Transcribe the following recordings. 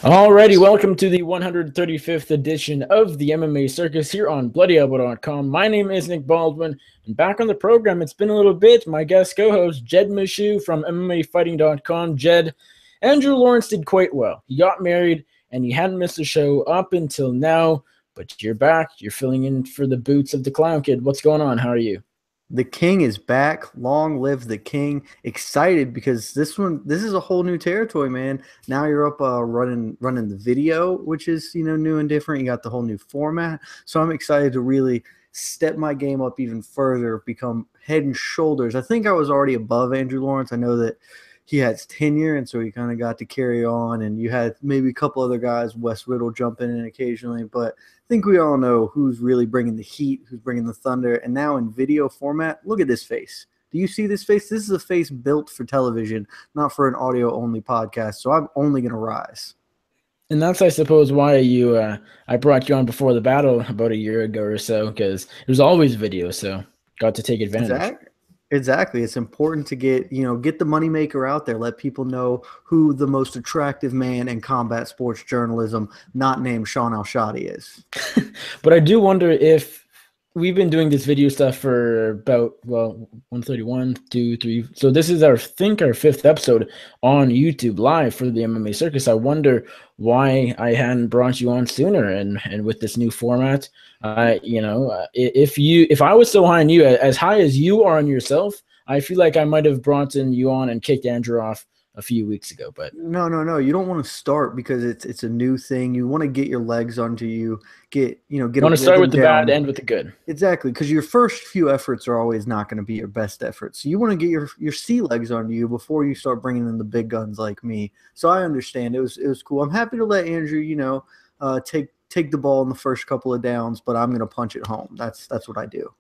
Alrighty, welcome to the 135th edition of the MMA Circus here on BloodyElbow.com. My name is Nick Baldwin, and back on the program, it's been a little bit. My guest co-host, Jed Meshew from MMAfighting.com. Jed, Andrew Lawrence did quite well. He got married, and he hadn't missed a show up until now, but you're back. You're filling in for the boots of the Clown Kid. What's going on? How are you? The king is back. Long live the king. Excited because this is a whole new territory, man. Now you're up running the video, which is, new and different. You got the whole new format. So I'm excited to really step my game up even further, become head and shoulders. I think I was already above Andrew Lawrence. I know that he has tenure, and so he kind of got to carry on. And you had maybe a couple other guys, Wes Riddle, jumping in occasionally. But I think we all know who's really bringing the heat, who's bringing the thunder. And now in video format, look at this face. Do you see this face? This is a face built for television, not for an audio-only podcast. So I'm only going to rise. And that's, I suppose, why I brought you on before the battle about a year ago or so, because it was always video, so got to take advantage. Exactly. It's important to get the moneymaker out there. Let people know who the most attractive man in combat sports journalism, not named Sean Al-Shadi, is. But I do wonder if we've been doing this video stuff for about, 131, 2, 3. So this is our fifth episode on YouTube live for the MMA Circus. I wonder why I hadn't brought you on sooner, and with this new format. If I was so high on you, as high as you are on yourself, I feel like I might have brought you on and kicked Andrew off a few weeks ago. But no, you don't want to start because it's a new thing. You want to get your legs under you, want to start with the bad, end with the good. Exactly, because your first few efforts are always not going to be your best efforts. So you want to get your sea legs under you before you start bringing in the big guns like me. So I understand. It was cool. I'm happy to let Andrew, take the ball in the first couple of downs, but I'm going to punch it home. That's what I do.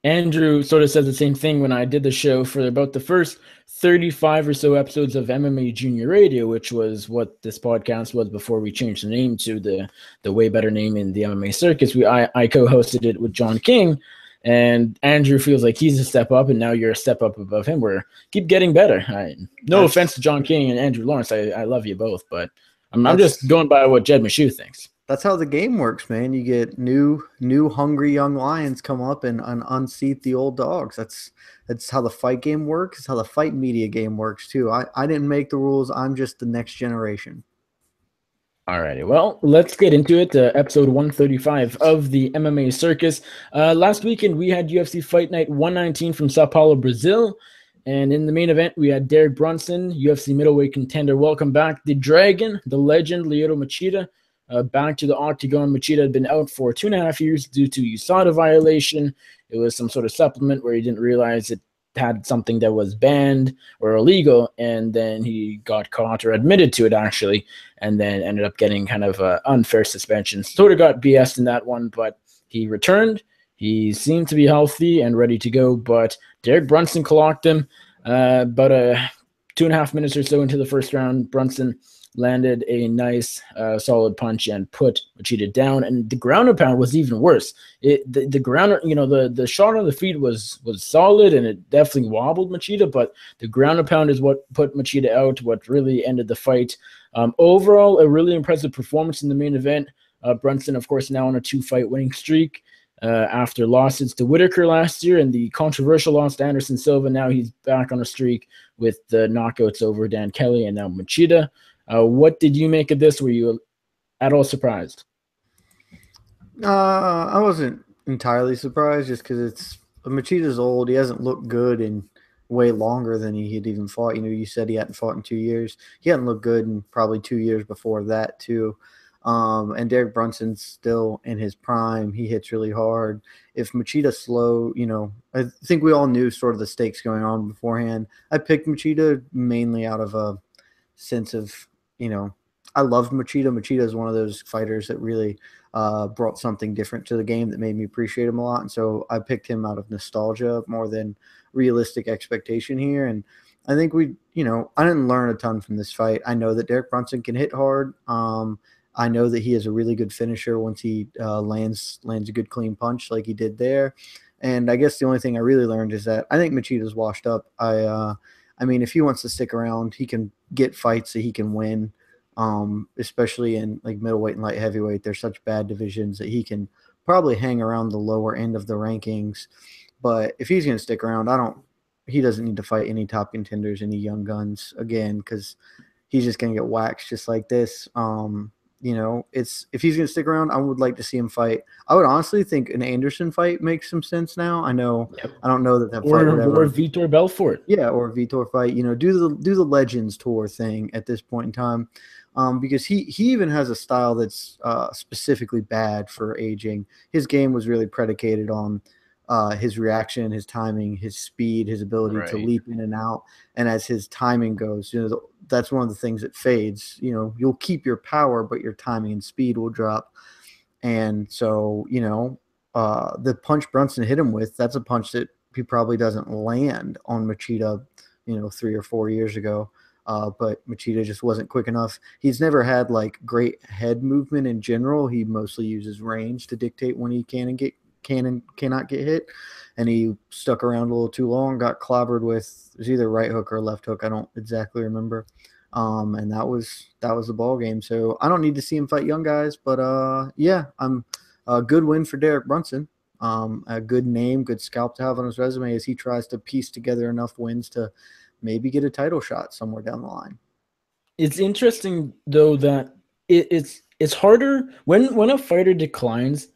Andrew sort of says the same thing when I did the show for about the first 35 or so episodes of MMA Junior Radio, which was what this podcast was before we changed the name to the way better name in the MMA Circus. I co-hosted it with John King, and Andrew feels like he's a step up, and now you're a step up above him. We're keep getting better. No offense to John King and Andrew Lawrence. I love you both, but I'm just going by what Jed Meshew thinks. That's how the game works, man. You get new hungry young lions come up and unseat the old dogs. That's how the fight game works. It's how the fight media game works too. I didn't make the rules. I'm just the next generation. All righty. Well, let's get into it. Episode 135 of the MMA Circus. Last weekend, we had UFC Fight Night 119 from Sao Paulo, Brazil. And in the main event, we had Derek Brunson, UFC middleweight contender. Welcome back, the Dragon, the legend, Lyoto Machida. Back to the octagon. Machida had been out for 2.5 years due to USADA violation. It was some sort of supplement where he didn't realize it had something that was banned or illegal, and then he got caught, or admitted to it actually, and then ended up getting kind of an unfair suspension. Sort of got BS'd in that one, but he returned. He seemed to be healthy and ready to go, but Derek Brunson clocked him about 2.5 minutes or so into the first round. Brunson landed a nice solid punch and put Machida down, and the ground and pound was even worse. The ground, the shot on the feet was solid, and it definitely wobbled Machida, but the ground and pound is what put Machida out, what really ended the fight. Overall, a really impressive performance in the main event. Brunson, of course, now on a 2-fight winning streak after losses to Whitaker last year and the controversial loss to Anderson Silva. Now he's back on a streak with the knockouts over Dan Kelly and now Machida. What did you make of this? Were you at all surprised? I wasn't entirely surprised, just because Machida's old. He hasn't looked good in way longer than he had even fought. You said he hadn't fought in 2 years. He hadn't looked good in probably 2 years before that too. And Derek Brunson's still in his prime. He hits really hard. If Machida's slow, I think we all knew sort of the stakes going on beforehand. I picked Machida mainly out of a sense of, I loved Machida. Machida is one of those fighters that really brought something different to the game that made me appreciate him a lot. And so I picked him out of nostalgia more than realistic expectation here. And I think I didn't learn a ton from this fight. I know that Derek Brunson can hit hard. I know that he is a really good finisher once he lands a good clean punch like he did there. And I guess the only thing I really learned is that I think Machida's washed up. I mean, if he wants to stick around, he can get fights that he can win. especially in like middleweight and light heavyweight. They're such bad divisions that he can probably hang around the lower end of the rankings. But if he's going to stick around, he doesn't need to fight any top contenders, any young guns again, because he's just going to get waxed just like this. If he's going to stick around, I would like to see him fight. I would honestly think an Anderson fight makes some sense now. I know, Yep. I don't know that fight would Or ever. Vitor Belfort. Yeah, or Vitor fight. Do the Legends tour thing at this point in time, because he even has a style that's specifically bad for aging. His game was really predicated on his reaction, his timing, his speed, his ability to leap in and out. And as his timing goes, that's one of the things that fades. You'll keep your power, but your timing and speed will drop. And so, the punch Brunson hit him with, that's a punch that he probably doesn't land on Machida, 3 or 4 years ago. But Machida just wasn't quick enough. He's never had like great head movement in general. He mostly uses range to dictate when he can and cannot get hit. And he stuck around a little too long, got clobbered with, it was either right hook or left hook. I don't exactly remember. And that was the ball game. So I don't need to see him fight young guys, but I'm a good win for Derek Brunson. A good name, good scalp to have on his resume as he tries to piece together enough wins to maybe get a title shot somewhere down the line. It's interesting though that it's harder when a fighter declines.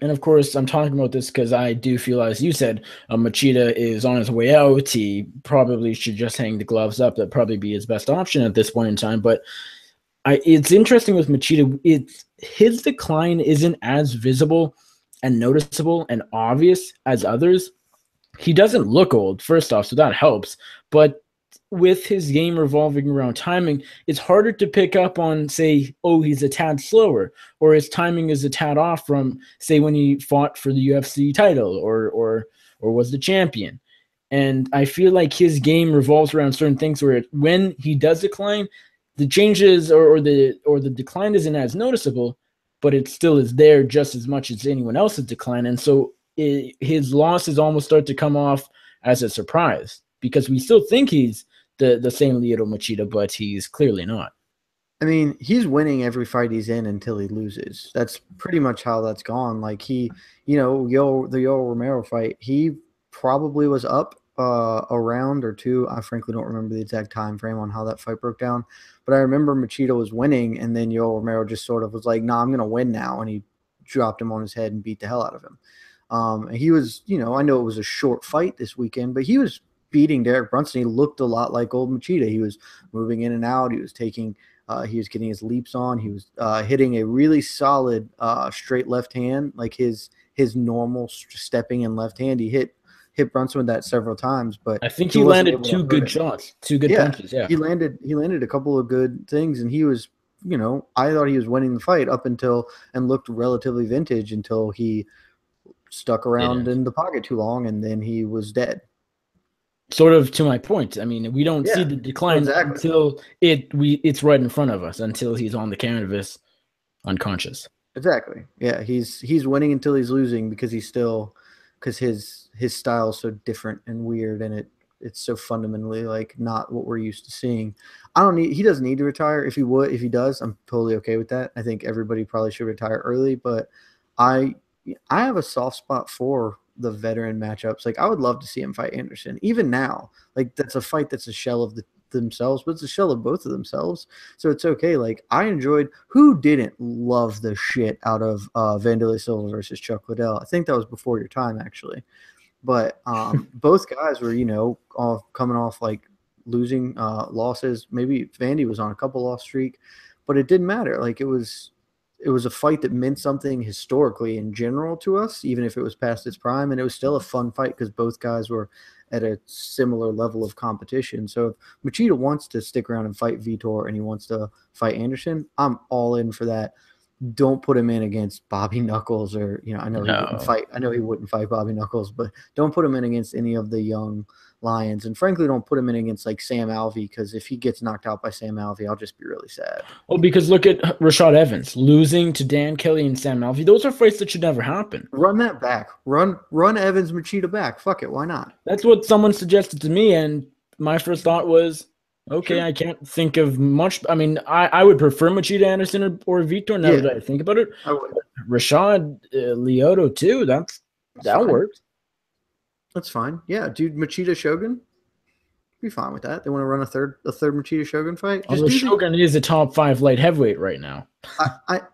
And of course, I'm talking about this because I do feel, as you said, Machida is on his way out. He probably should just hang the gloves up. That'd probably be his best option at this point in time. But it's interesting with Machida. His decline isn't as visible and noticeable and obvious as others. He doesn't look old, first off, so that helps. But with his game revolving around timing, it's harder to pick up on, say, oh, he's a tad slower, or his timing is a tad off from, say, when he fought for the UFC title or was the champion. And I feel like his game revolves around certain things where when he does decline, the changes or the decline isn't as noticeable, but it still is there just as much as anyone else's decline. And so his losses almost start to come off as a surprise because we still think he's the same Lyoto Machida, but he's clearly not. I mean, he's winning every fight he's in until he loses. That's pretty much how that's gone. Like the Yoel Romero fight, he probably was up a round or two. I frankly don't remember the exact time frame on how that fight broke down, but I remember Machida was winning, and then Yoel Romero just sort of was like, "Nah, I'm going to win now," and he dropped him on his head and beat the hell out of him. And he was, I know it was a short fight this weekend, but he was beating Derek Brunson. He looked a lot like old Machida. He was moving in and out. He was taking. He was getting his leaps on. He was hitting a really solid straight left hand, like his normal stepping in left hand. He hit Brunson with that several times, but I think he landed two good shots, two good punches. Yeah, he landed a couple of good things, and he was, I thought he was winning the fight up until and looked relatively vintage until he stuck around in the pocket too long, and then he was dead. Sort of to my point. I mean, we don't see the decline until it's right in front of us, until he's on the canvas unconscious. Exactly. Yeah, he's winning until he's losing because his style is so different and weird, and it's so fundamentally like not what we're used to seeing. He doesn't need to retire. If he does, I'm totally okay with that. I think everybody probably should retire early, but I have a soft spot for the veteran matchups. Like I would love to see him fight Anderson. Even now, like that's a fight that's a shell of themselves, but it's a shell of both of themselves. So it's okay. Like I enjoyed. Who didn't love the shit out of Vanderlei Silva versus Chuck Liddell? I think that was before your time, actually. But both guys were, all coming off like losing losses. Maybe Vandy was on a couple loss streak, but it didn't matter. Like it was a fight that meant something historically in general to us, even if it was past its prime. And it was still a fun fight because both guys were at a similar level of competition. So if Machida wants to stick around and fight Vitor and he wants to fight Anderson, I'm all in for that. Don't put him in against Bobby Knuckles or, I know he wouldn't fight Bobby Knuckles, but don't put him in against any of the young lions. And frankly, don't put him in against like Sam Alvey, because if he gets knocked out by Sam Alvey, I'll just be really sad. Well, because look at Rashad Evans losing to Dan Kelly and Sam Alvey. Those are fights that should never happen. Run that back. Run Evans Machida back. Fuck it. Why not? That's what someone suggested to me. And my first thought was, Okay, Sure. I can't think of much. I mean, I would prefer Machida Anderson or Vitor now Yeah, that I think about it. I would. Rashad Lyoto too. That's That fine. works. That's fine. Yeah, dude, Machida Shogun, be fine with that. They want to run a third Machida Shogun fight. Just Although do the. Shogun is a top 5 light heavyweight right now.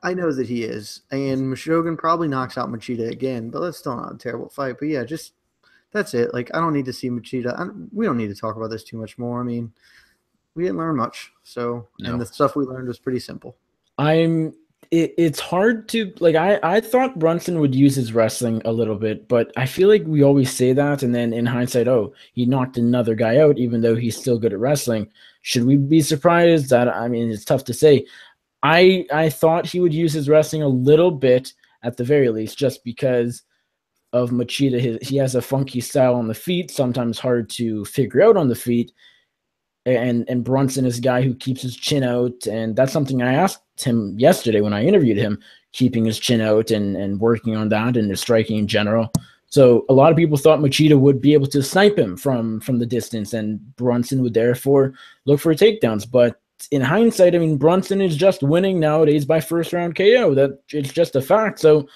I know that he is, and Shogun probably knocks out Machida again, but that's still not a terrible fight. But yeah, just that's it. Like I don't need to see Machida. We don't need to talk about this too much more. I mean, we didn't learn much, so and No. the stuff we learned was pretty simple. I'm it's hard to like I thought Brunson would use his wrestling a little bit, but I feel like we always say that and then in hindsight, oh, he knocked another guy out even though he's still good at wrestling. Should we be surprised? That I mean, it's tough to say. I thought he would use his wrestling a little bit at the very least just because of Machida. He has a funky style on the feet, sometimes hard to figure out on the feet, and Brunson is a guy who keeps his chin out, and that's something I asked him yesterday when I interviewed him, keeping his chin out and working on that and his striking in general. So a lot of people thought Machida would be able to snipe him from the distance, and Brunson would therefore look for takedowns. But in hindsight, I mean, Brunson is just winning nowadays by first round KO. That it's just a fact. So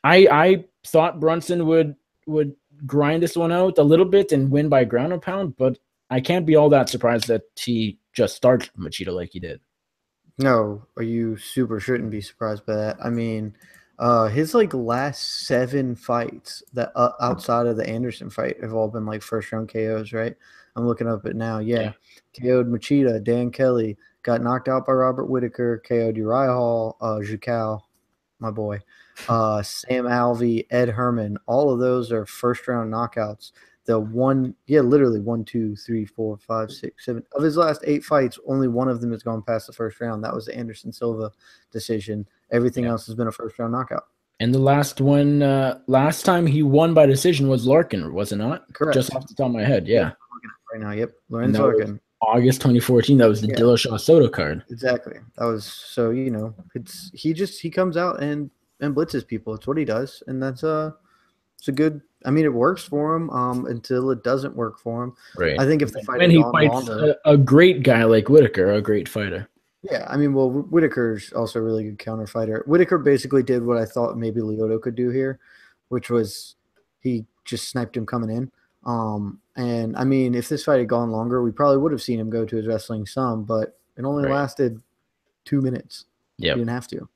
I thought Brunson would grind this one out a little bit and win by ground and pound, but I can't be all that surprised that he just started Machida like he did. No, you super shouldn't be surprised by that. I mean, his like last 7 fights that outside of the Anderson fight have all been like first round KOs, right? I'm looking up it now. Yeah. Yeah, KO'd Machida, Dan Kelly, got knocked out by Robert Whitaker, KO'd Uriah Hall, Jucal, my boy, Sam Alvey, Ed Herman. All of those are first round knockouts. The one, yeah, literally 1, 2, 3, 4, 5, 6, 7 of his last 8 fights. Only one of them has gone past the first round. That was the Anderson Silva decision. Everything Yeah. else has been a first round knockout. And the last one, last time he won by decision was Larkin, was it not? Just Correct. off the top of my head, Yep. yeah. I'm looking at it right now. Yep. And Lorenz that was Larkin. August 2014. That was the Yeah, Dillashaw Soto card. exactly. That was so he comes out and blitzes people. It's what he does, and it's a good. I mean, it works for him until it doesn't work for him. Right. I think if the fight When had he gone fights longer, a great guy like Whitaker, a great fighter. yeah, I mean, well, Whitaker's also a really good counter fighter. Whitaker basically did what I thought maybe Lyoto could do here, which was he just sniped him coming in. And I mean, if this fight had gone longer, we probably would have seen him go to his wrestling some, but it only Right. lasted 2 minutes. He Yep. didn't have to.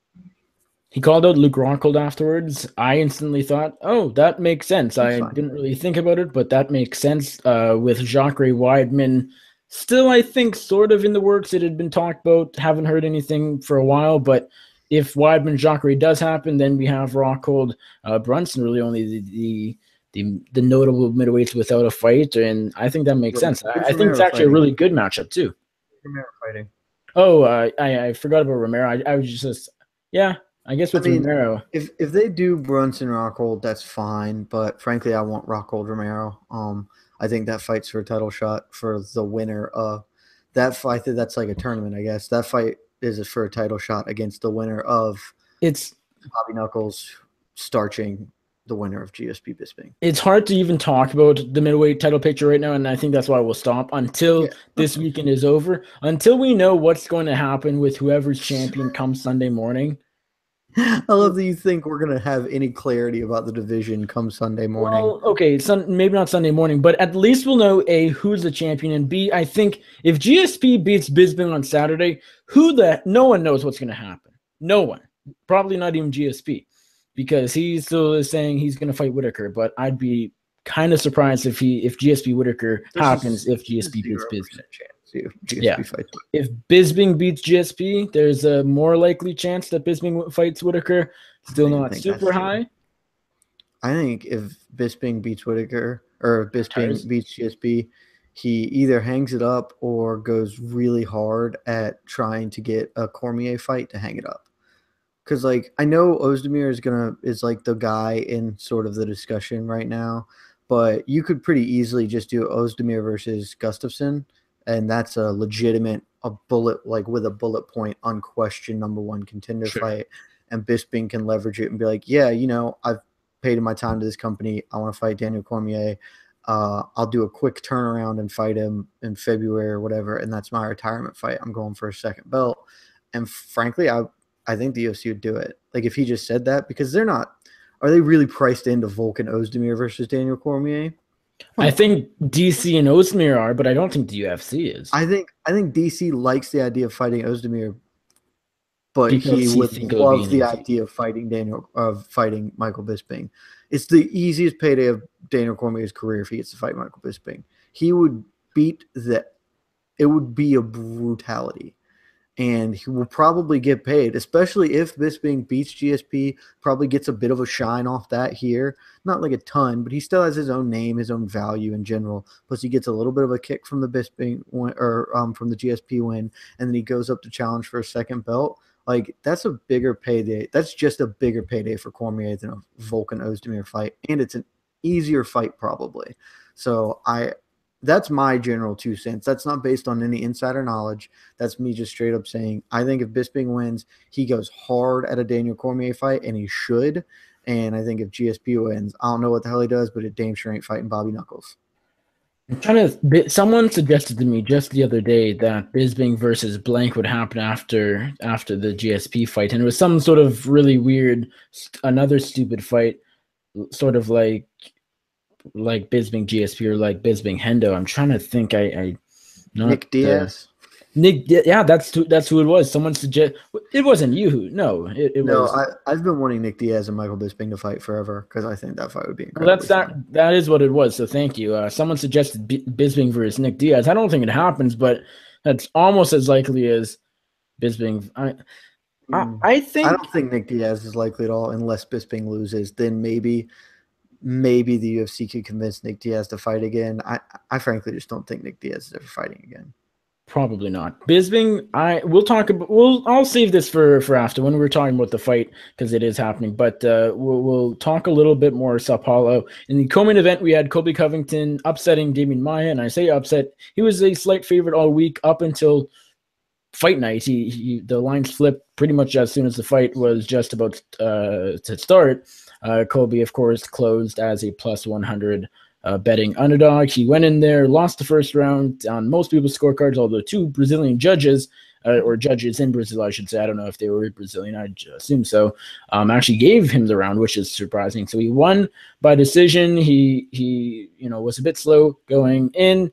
He called out Luke Rockhold afterwards. I instantly thought, oh, that makes sense. That's I fine. didn't really think about it, but that makes sense. With Jacare Weidman still, I think, sort of in the works. It had been talked about. Haven't heard anything for a while, but if Weidman Jacare does happen, then we have Rockhold Brunson, really only the notable middleweights without a fight, and I think that makes sense. Who's I think it's Romero actually a fighting? really good matchup too. Romero fighting. Oh, I forgot about Romero. I was just yeah. I guess I with mean, Romero, if they do Brunson Rockhold, that's fine. But frankly, I want Rockhold Romero. I think that fight's for a title shot for the winner. That fight, that's like a tournament, I guess. That fight is for a title shot against the winner of it's Bobby Knuckles starching the winner of GSP Bisping. it's hard to even talk about the middleweight title picture right now, and I think that's why we'll stop until Yeah, this weekend is over. Until we know what's going to happen with whoever's champion comes Sunday morning. I love that you think we're gonna have any clarity about the division come Sunday morning. Well, okay, maybe not Sunday morning, but at least we'll know A, who's the champion, and B, I think if GSP beats Bisping on Saturday, no one knows what's going to happen. No one. Probably not even GSP, because he still is saying he's going to fight Whitaker, but I'd be kind of surprised if GSP Whitaker happens if GSP beats Bisping. GSP Yeah. fights. If Bisping beats GSP, there's a more likely chance that Bisping fights Whitaker. Still not super high. I think if Bisping beats Whitaker or if Bisping beats GSP, he either hangs it up or goes really hard at trying to get a Cormier fight to hang it up. Because like I know Ozdemir is like the guy in sort of the discussion right now, but you could pretty easily just do Ozdemir versus Gustafsson, and that's a legitimate bullet with a bullet point unquestioned #1 contender fight, and Bisping can leverage it and be like, yeah, I've paid my time to this company. I want to fight Daniel Cormier. I'll do a quick turnaround and fight him in February or whatever, and that's my retirement fight. I'm going for a second belt. And frankly, I think the UFC would do it. Like if he just said that, because they're not. Are they really priced into Volkan Ozdemir versus Daniel Cormier? Come I on. think DC and Ozdemir are, but I don't think the UFC is I think DC likes the idea of fighting Ozdemir, but he because he would think it would be love an the easy. idea of fighting Michael Bisping. It's the easiest payday of Daniel Cormier's career if he gets to fight Michael Bisping. He would beat the. It would be a brutality, and he will probably get paid, especially if Bisping beats GSP. Probably gets a bit of a shine off that here, not like a ton, but he still has his own name, his own value in general. Plus, he gets a little bit of a kick from the Bisping win, or from the GSP win, and then he goes up to challenge for a second belt. Like that's a bigger payday. That's just a bigger payday for Cormier than a Volkan Ozdemir fight, and it's an easier fight probably. So that's my general 2 cents. That's not based on any insider knowledge. That's me just straight up saying I think if Bisping wins, he goes hard at a Daniel Cormier fight, and he should. And I think if GSP wins, I don't know what the hell he does, but it damn sure ain't fighting Bobby Knuckles. I'm trying to. Someone suggested to me just the other day that Bisping versus blank would happen after the GSP fight, and it was some sort of really weird, another stupid fight, sort of like Bisping GSP or like Bisping Hendo. I'm trying to think. I not Nick Diaz? Nick. Yeah, that's who it was. Someone suggest it wasn't you. No, it No, was. I've been wanting Nick Diaz and Michael Bisping to fight forever because I think that fight would be Well, that's incredibly fun. that is what it was. So thank you. Someone suggested Bisping versus Nick Diaz. I don't think it happens, but that's almost as likely as Bisping. I I think don't think Nick Diaz is likely at all unless Bisping loses. Then maybe the UFC could convince Nick Diaz to fight again. I frankly just don't think Nick Diaz is ever fighting again. probably not. Bisping, we'll talk about. I'll save this for after when we're talking about the fight because it is happening. But we'll talk a little bit more Sao Paulo. In the co-main event, we had Colby Covington upsetting Demian Maia, and I say upset. He was a slight favorite all week up until fight night. The lines flipped pretty much as soon as the fight was just about to start. Colby, of course, closed as a plus 100 betting underdog. He went in there, lost the first round on most people's scorecards, although two Brazilian judges, or judges in Brazil, I should say, I don't know if they were Brazilian, I assume so, actually gave him the round, which is surprising. So he won by decision. He was a bit slow going in,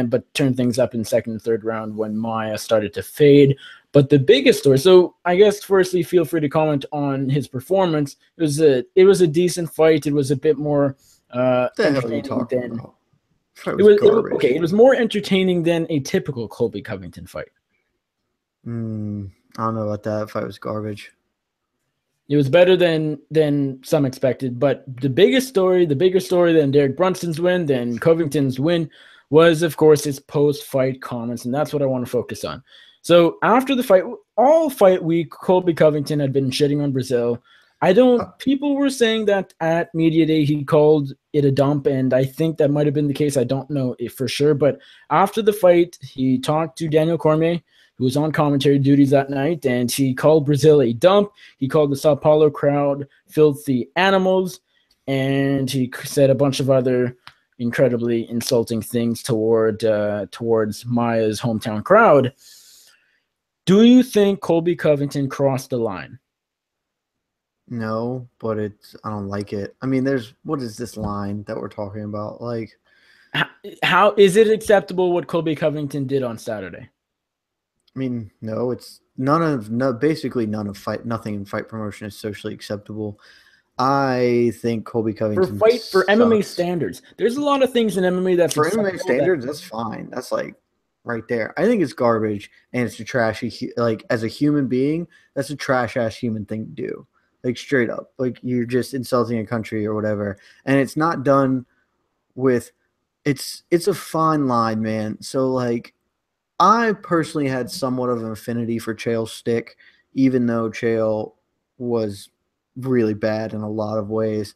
but turned things up in second and third round when Maia started to fade. But the biggest story, so I guess firstly, feel free to comment on his performance. It was a decent fight. It was a bit more What the hell are you entertaining talking than about? Fight was garbage. okay. It was more entertaining than a typical Colby Covington fight. I don't know about that. Fight was garbage. It was better than some expected, but the bigger story than Derek Brunson's win, than Covington's win, was of course his post-fight comments, and that's what I want to focus on. So after the fight, all fight week, Colby Covington had been shitting on Brazil. People were saying that at Media Day he called it a dump, and I think that might have been the case. I don't know if for sure, but after the fight, he talked to Daniel Cormier, who was on commentary duties that night, and he called Brazil a dump. He called the Sao Paulo crowd filthy animals, and he said a bunch of other incredibly insulting things towards Maia's hometown crowd. Do you think Colby Covington crossed the line? No, but I don't like it. I mean, what is this line that we're talking about? Like, How is it acceptable what Colby Covington did on Saturday? I mean, no, it's basically nothing in fight promotion is socially acceptable. I think Colby Covington For MMA sucks. standards, there's a lot of things in MMA that's For MMA acceptable. standards, that's fine. That's like right there. I think it's garbage, and it's a trashy. Like as a human being, that's a trash ass human thing to do. Like straight up, like you're just insulting a country or whatever, and it's not done with. It's a fine line, man. So like, I personally had somewhat of an affinity for Chael's stick, even though Chael was really bad in a lot of ways.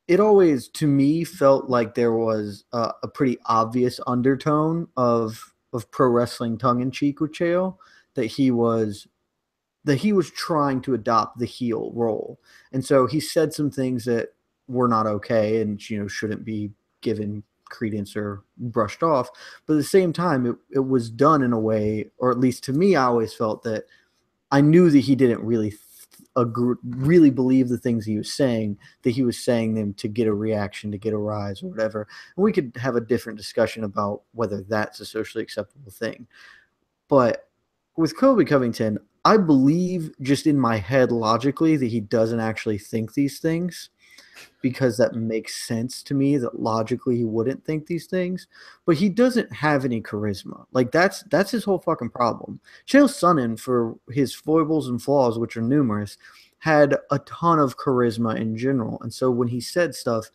It always, to me, felt like there was a pretty obvious undertone of pro wrestling tongue in cheek with Chael, that he was trying to adopt the heel role, and so he said some things that were not okay and shouldn't be given credence or brushed off. But at the same time, it was done in a way, or at least to me, I always felt that I knew that he didn't really believe the things he was saying, that he was saying them to get a reaction, to get a rise or whatever. And we could have a different discussion about whether that's a socially acceptable thing. But with Colby Covington, I believe just in my head logically that he doesn't actually think these things, because that makes sense to me that logically he wouldn't think these things. But he doesn't have any charisma. Like that's his whole fucking problem. Chael Sonnen, for his foibles and flaws, which are numerous, had a ton of charisma in general. And so when he said stuff,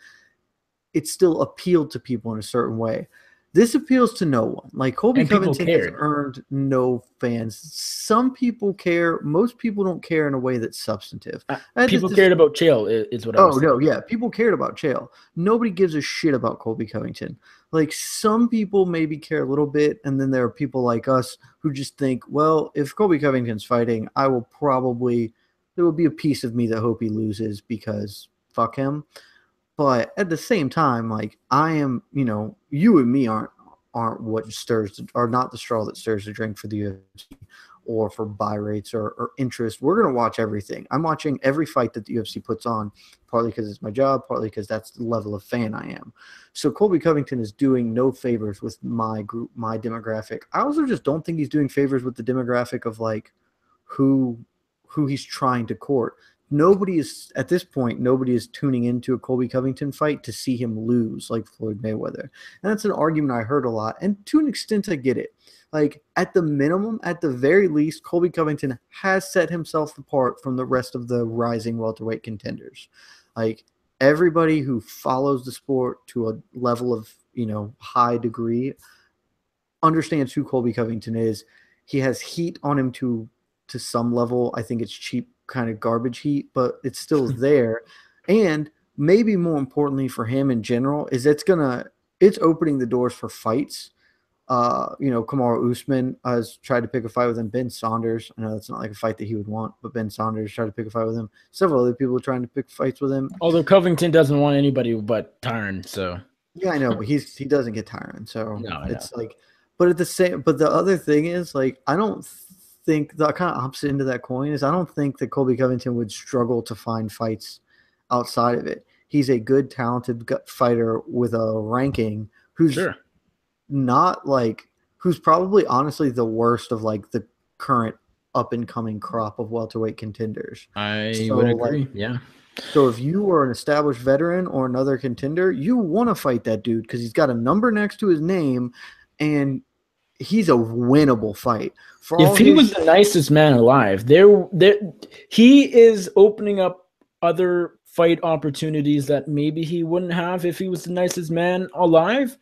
it still appealed to people in a certain way. This appeals to no one. Like Colby Covington has earned no fans. Some people care. Most people don't care in a way that's substantive. People cared about Chael is what I was saying. Oh, no, yeah. People cared about Chael. Nobody gives a shit about Colby Covington. Like, some people maybe care a little bit, and then there are people like us who just think, well, if Colby Covington's fighting, there will be a piece of me that hope he loses because fuck him. But at the same time, like, I am, you and me aren't what are not the straw that stirs the drink for the UFC or for buy rates or interest. We're going to watch everything. I'm watching every fight that the UFC puts on, partly because it's my job, partly because that's the level of fan I am. So Colby Covington is doing no favors with my group, my demographic. I also just don't think he's doing favors with the demographic of like who he's trying to court. At this point, nobody is tuning into a Colby Covington fight to see him lose like Floyd Mayweather. And that's an argument I heard a lot. And to an extent, I get it. Like, at the minimum, at the very least, Colby Covington has set himself apart from the rest of the rising welterweight contenders. Like, everybody who follows the sport to a level of, high degree understands who Colby Covington is. He has heat on him to some level. I think it's cheap kind of garbage heat, but it's still there. And maybe more importantly for him in general is it's opening the doors for fights. Kamaru Usman has tried to pick a fight with him. Ben Saunders, I know that's not like a fight that he would want, but Ben Saunders tried to pick a fight with him. Several other people are trying to pick fights with him. Although Covington doesn't want anybody but Tyron, so yeah, I know, but he doesn't get Tyron, so no, it's like. But the other thing is, like, I don't think the kind of opposite end of that coin is I don't think that Colby Covington would struggle to find fights outside of it. He's a good, talented fighter with a ranking who's not like who's probably honestly the worst of like the current up and coming crop of welterweight contenders. I would agree. Yeah. So if you are an established veteran or another contender, you want to fight that dude because he's got a number next to his name and he's a winnable fight. If he was the nicest man alive, he is opening up other fight opportunities that maybe he wouldn't have if he was the nicest man alive.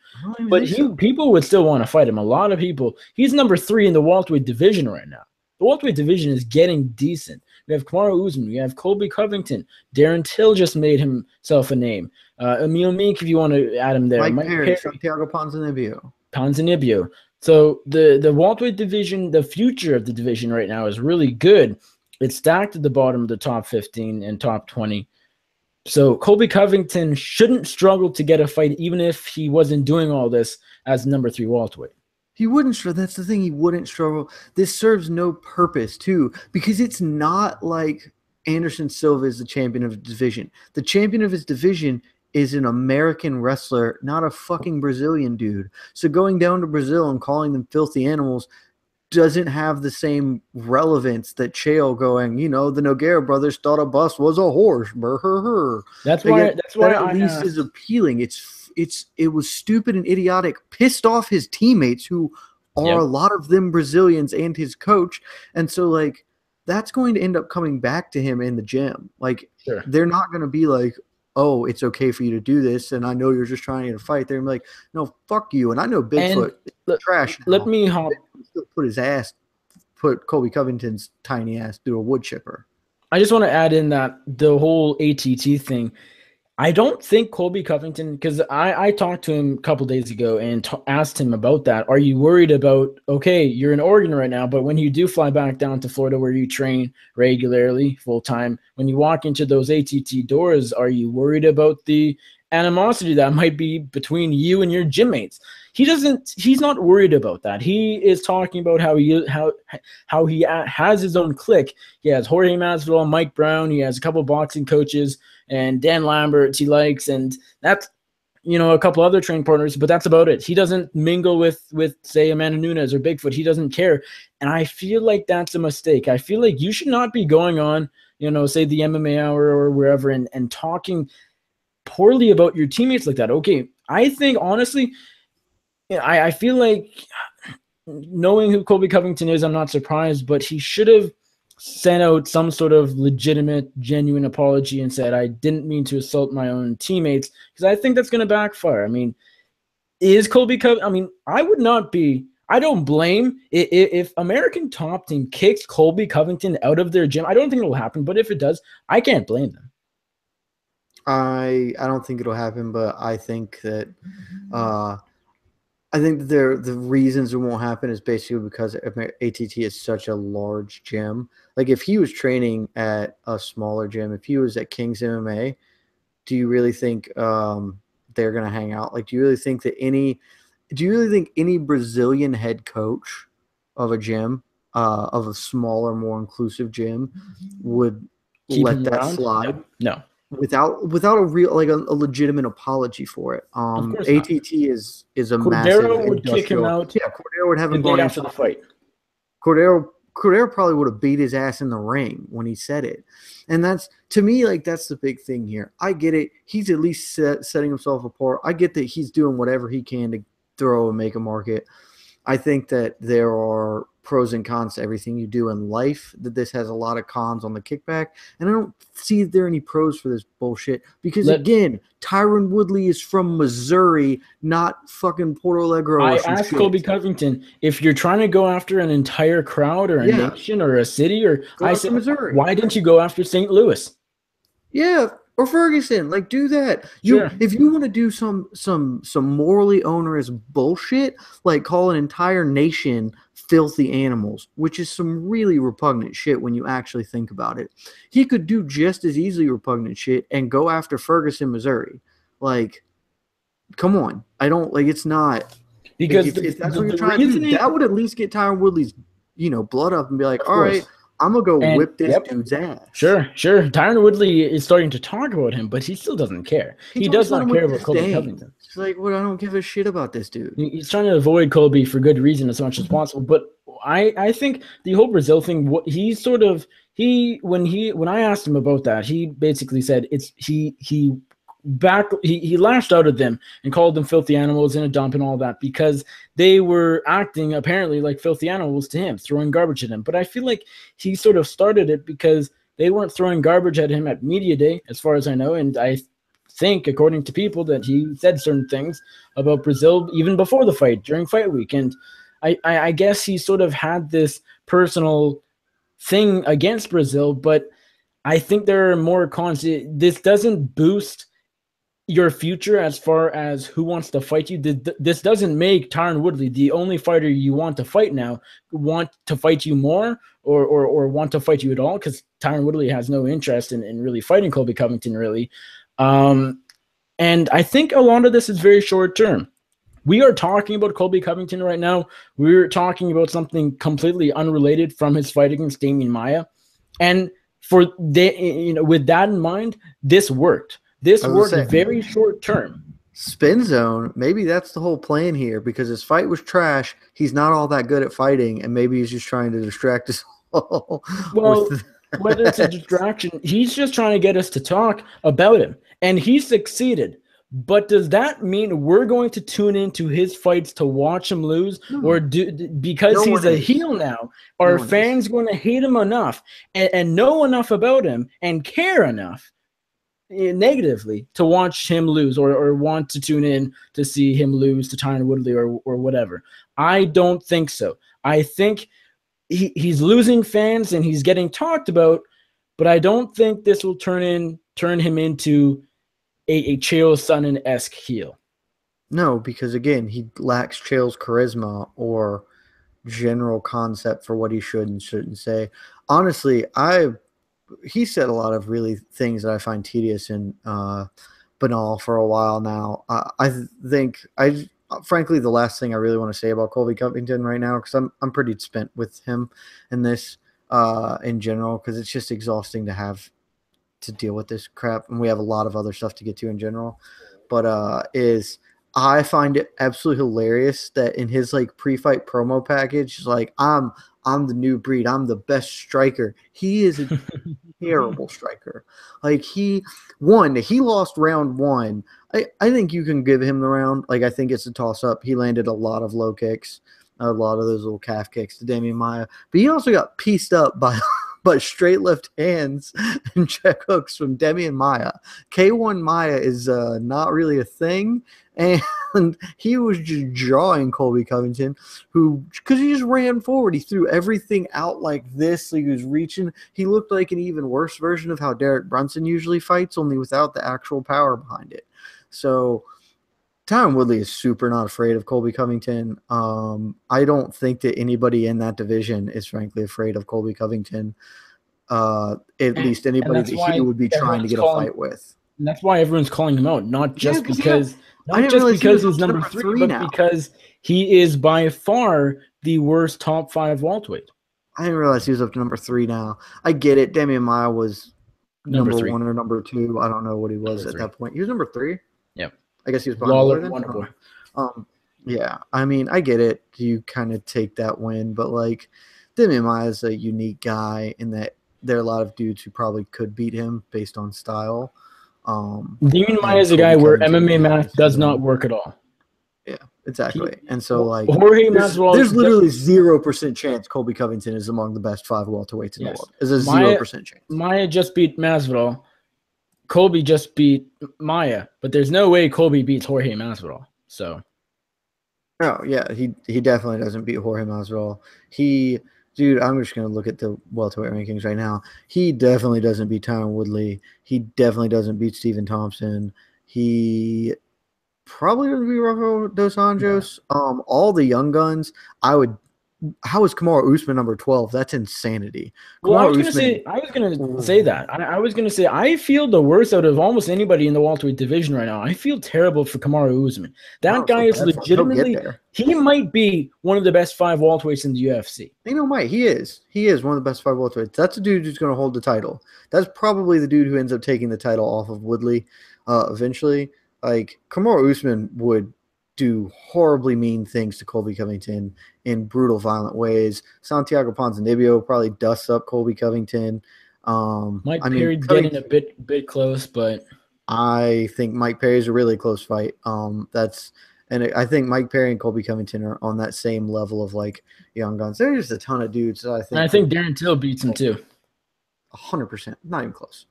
But people would still want to fight him. A lot of people. He's number 3 in the welterweight division right now. The welterweight division is getting decent. We have Kamaru Usman. We have Colby Covington. Darren Till just made himself a name. Emil Meek, if you want to add him there. Mike Perry, Santiago Ponzinibbio. So the welterweight division, the future of the division right now is really good. It's stacked at the bottom of the top 15 and top 20. So Colby Covington shouldn't struggle to get a fight, even if he wasn't doing all this as number 3 welterweight. He wouldn't struggle. That's the thing. He wouldn't struggle. This serves no purpose, too, because it's not like Anderson Silva is the champion of his division. The champion of his division is an American wrestler, not a fucking Brazilian dude. So going down to Brazil and calling them filthy animals doesn't have the same relevance that Chael going, the Nogueira brothers thought a bus was a horse. That's why at least is appealing. It was stupid and idiotic, pissed off his teammates who are a lot of them Brazilians and his coach. And so like that's going to end up coming back to him in the gym. Like they're not going to be like, oh, it's okay for you to do this, and I know you're just trying to fight. They're like, no, fuck you. And I know Bigfoot is trash. Let me hop. Put Colby Covington's tiny ass through a wood chipper. I just want to add in that the whole ATT thing. I don't think Colby Covington, because I talked to him a couple days ago and asked him about that. Are you worried about, okay, you're in Oregon right now, but when you do fly back down to Florida where you train regularly, full time, when you walk into those ATT doors, are you worried about the animosity that might be between you and your gym mates. He's not worried about that. He is talking about how he has his own clique. He has Jorge Masvidal, Mike Brown. He has a couple boxing coaches and Dan Lambert he likes, and that's a couple other training partners, but that's about it. He doesn't mingle with say Amanda Nunes or Bigfoot. He doesn't care, and I feel like that's a mistake. I feel like you should not be going on, say the MMA Hour or wherever, and talking poorly about your teammates like that. Okay, I think honestly, I feel like knowing who Colby Covington is, I'm not surprised, but he should have sent out some sort of legitimate, genuine apology and said, I didn't mean to assault my own teammates, because I think that's going to backfire. I mean, is Colby Covington, I mean, I don't blame if American Top Team kicks Colby Covington out of their gym. I don't think it'll happen, but if it does, I can't blame them. I don't think it'll happen, but I think that the reasons it won't happen is basically because ATT is such a large gym. Like if he was training at a smaller gym, if he was at King's MMA, do you really think they're gonna hang out? Like, do you really think any Brazilian head coach of a gym, of a smaller, more inclusive gym, would let that slide? No. Without a real, like a legitimate apology for it. Of course ATT not. is a Cordero massive would kick him out. Yeah, Cordero would have him the day after the fight. Cordero probably would have beat his ass in the ring when he said it. And that's, to me, like, that's the big thing here. I get it. He's at least setting himself apart. I get that he's doing whatever he can to throw and make a market. I think that there are pros and cons to everything you do in life, that this has a lot of cons on the kickback. And I don't see there any pros for this bullshit because, again, Tyron Woodley is from Missouri, not fucking Porto Alegre. I asked Colby Covington, if you're trying to go after an entire crowd or a nation or a city, or I said, Missouri. Why didn't you go after St. Louis? Yeah, or Ferguson. Like, do that. If you want to do some morally onerous bullshit, like call an entire nation filthy animals, which is some really repugnant shit when you actually think about it. He could do just as easily repugnant shit and go after Ferguson, Missouri. Like, come on. I don't, like, it's not. Because if that's what you're trying to do, that would at least get Tyron Woodley's, blood up and be like, all right, I'm going to go whip this dude's ass. Sure. Tyron Woodley is starting to talk about him, but he still doesn't care. He does not care about Colby Covington. It's like, well, I don't give a shit about this dude. He's trying to avoid Colby for good reason as much as possible. But I think the whole Brazil thing, when I asked him about that, he basically said he lashed out at them and called them filthy animals in a dump and all that because they were acting apparently like filthy animals to him, throwing garbage at him. But I feel like he sort of started it because they weren't throwing garbage at him at media day, as far as I know. And I think, according to people, that he said certain things about Brazil even before the fight, during fight week. And I guess he sort of had this personal thing against Brazil, but I think there are more cons. This doesn't boost your future as far as who wants to fight you. This doesn't make Tyron Woodley, the only fighter you want to fight now, want to fight you more or want to fight you at all, because Tyron Woodley has no interest in really fighting Colby Covington, really. And I think a lot of this is very short term. We are talking about Colby Covington right now. We're talking about something completely unrelated from his fight against Demian Maia. And with that in mind, this worked. This worked very short term. Spin zone, maybe that's the whole plan here, because his fight was trash. He's not all that good at fighting, and maybe he's just trying to distract us all. Well, whether it's a distraction, he's just trying to get us to talk about him, and he succeeded. But does that mean we're going to tune into his fights to watch him lose? No. Or because he's a heel now, are fans going to hate him enough and know enough about him and care enough negatively to watch him lose or want to tune in to see him lose to Tyron Woodley or whatever? I don't think so. I think he's losing fans and he's getting talked about, but I don't think this will turn him into a Chael Sonnen-esque heel. No, because again, he lacks Chael's charisma or general concept for what he should and shouldn't say. Honestly, he said a lot of really things that I find tedious, and banal for a while now. Frankly, the last thing I really want to say about Colby Covington right now, because I'm pretty spent with him in this in general, because it's just exhausting to have to deal with this crap, and we have a lot of other stuff to get to in general. But is I find it absolutely hilarious that in his like pre-fight promo package, like I'm the new breed, I'm the best striker. He is a terrible striker. Like he lost round one. I think you can give him the round. Like I think it's a toss up. He landed a lot of low kicks, a lot of those little calf kicks to Demian Maia, but he also got pieced up by straight left hands and check hooks from Demian Maia. K1 Maia is not really a thing, and he was just drawing Colby Covington, who, because he just ran forward, he threw everything out like this. Like he was reaching. He looked like an even worse version of how Derek Brunson usually fights, only without the actual power behind it. So Tyron Woodley is super not afraid of Colby Covington. I don't think that anybody in that division is frankly afraid of Colby Covington. At least anybody that he would be trying to get a fight with. And that's why everyone's calling him out, not just because he's number three, but now, because he is by far the worst top 5 welterweight. I didn't realize he was up to number 3 now. I get it. Demian Maia was number 1 or number 2. I don't know what he was at that point. He was number 3. Yep. I guess he was behind Wonderboy. Yeah, I mean, I get it. You kind of take that win, but like Demian Maia is a unique guy in that there are a lot of dudes who probably could beat him based on style. Demian Maia is a guy where MMA math does not work at all. Yeah, exactly. And so, like, there's literally 0% chance Colby Covington is among the best 5 welterweights in the world. There's a 0% chance. Maia just beat Masvidal. Colby just beat Maia, but there's no way Colby beats Jorge Masvidal. So, oh yeah, he definitely doesn't beat Jorge Masvidal. Dude, I'm just gonna look at the welterweight rankings right now. He definitely doesn't beat Tyron Woodley. He definitely doesn't beat Stephen Thompson. He probably doesn't beat Rafael dos Anjos. Yeah. All the young guns, how is Kamaru Usman number 12? That's insanity. Well, I was gonna say that. I was gonna say I feel the worst out of almost anybody in the welterweight division right now. I feel terrible for Kamaru Usman. That guy is legitimately. He might be one of the best 5 welterweights in the UFC. Mike, he is. He is one of the best 5 welterweights. That's a dude who's going to hold the title. That's probably the dude who ends up taking the title off of Woodley eventually. Like Kamaru Usman would do horribly mean things to Colby Covington in brutal, violent ways. Santiago Ponzinibbio probably dusts up Colby Covington. Mike Perry's getting a bit close, but I think Mike Perry's a really close fight. And I think Mike Perry and Colby Covington are on that same level of like young guns. There's just a ton of dudes that I think Darren Till beats him too. 100%, not even close.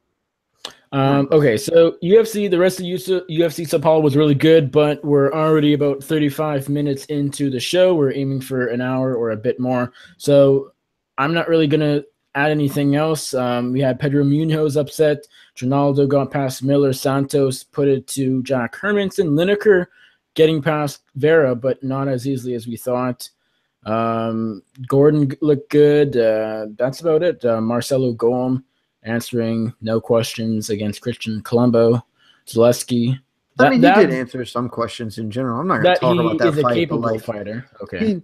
Okay, so the rest of UFC Sao Paulo was really good, but we're already about 35 minutes into the show. We're aiming for an hour or a bit more. So I'm not really going to add anything else. We had Pedro Munoz upset. Ronaldo got past Miller. Santos put it to Jack Hermanson. Lineker getting past Vera, but not as easily as we thought. Gordon looked good. That's about it. Marcelo Golm answering no questions against Christian Colombo. Zaleski. He did answer some questions in general. I'm not going to talk about that fight. He's a capable fighter. Okay.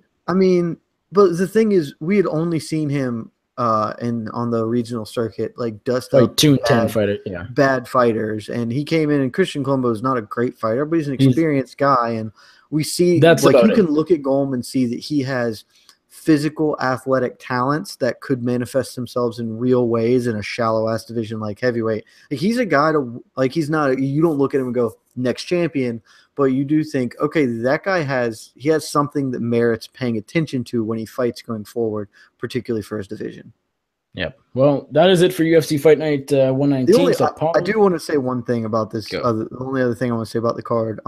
But the thing is, we had only seen him on the regional circuit, like dust up 2-10 fighter, bad fighters, and he came in. And Christian Colombo is not a great fighter, but he's an experienced guy, and we see can look at Golm and see that he has physical, athletic talents that could manifest themselves in real ways in a shallow ass division like heavyweight. Like he's a guy he's not. You don't look at him and go next champion, but you do think, okay, that guy has something that merits paying attention to when he fights going forward, particularly for his division. Yep. Well, that is it for UFC Fight Night 119. I do want to say one thing about this. The only other thing I want to say about the card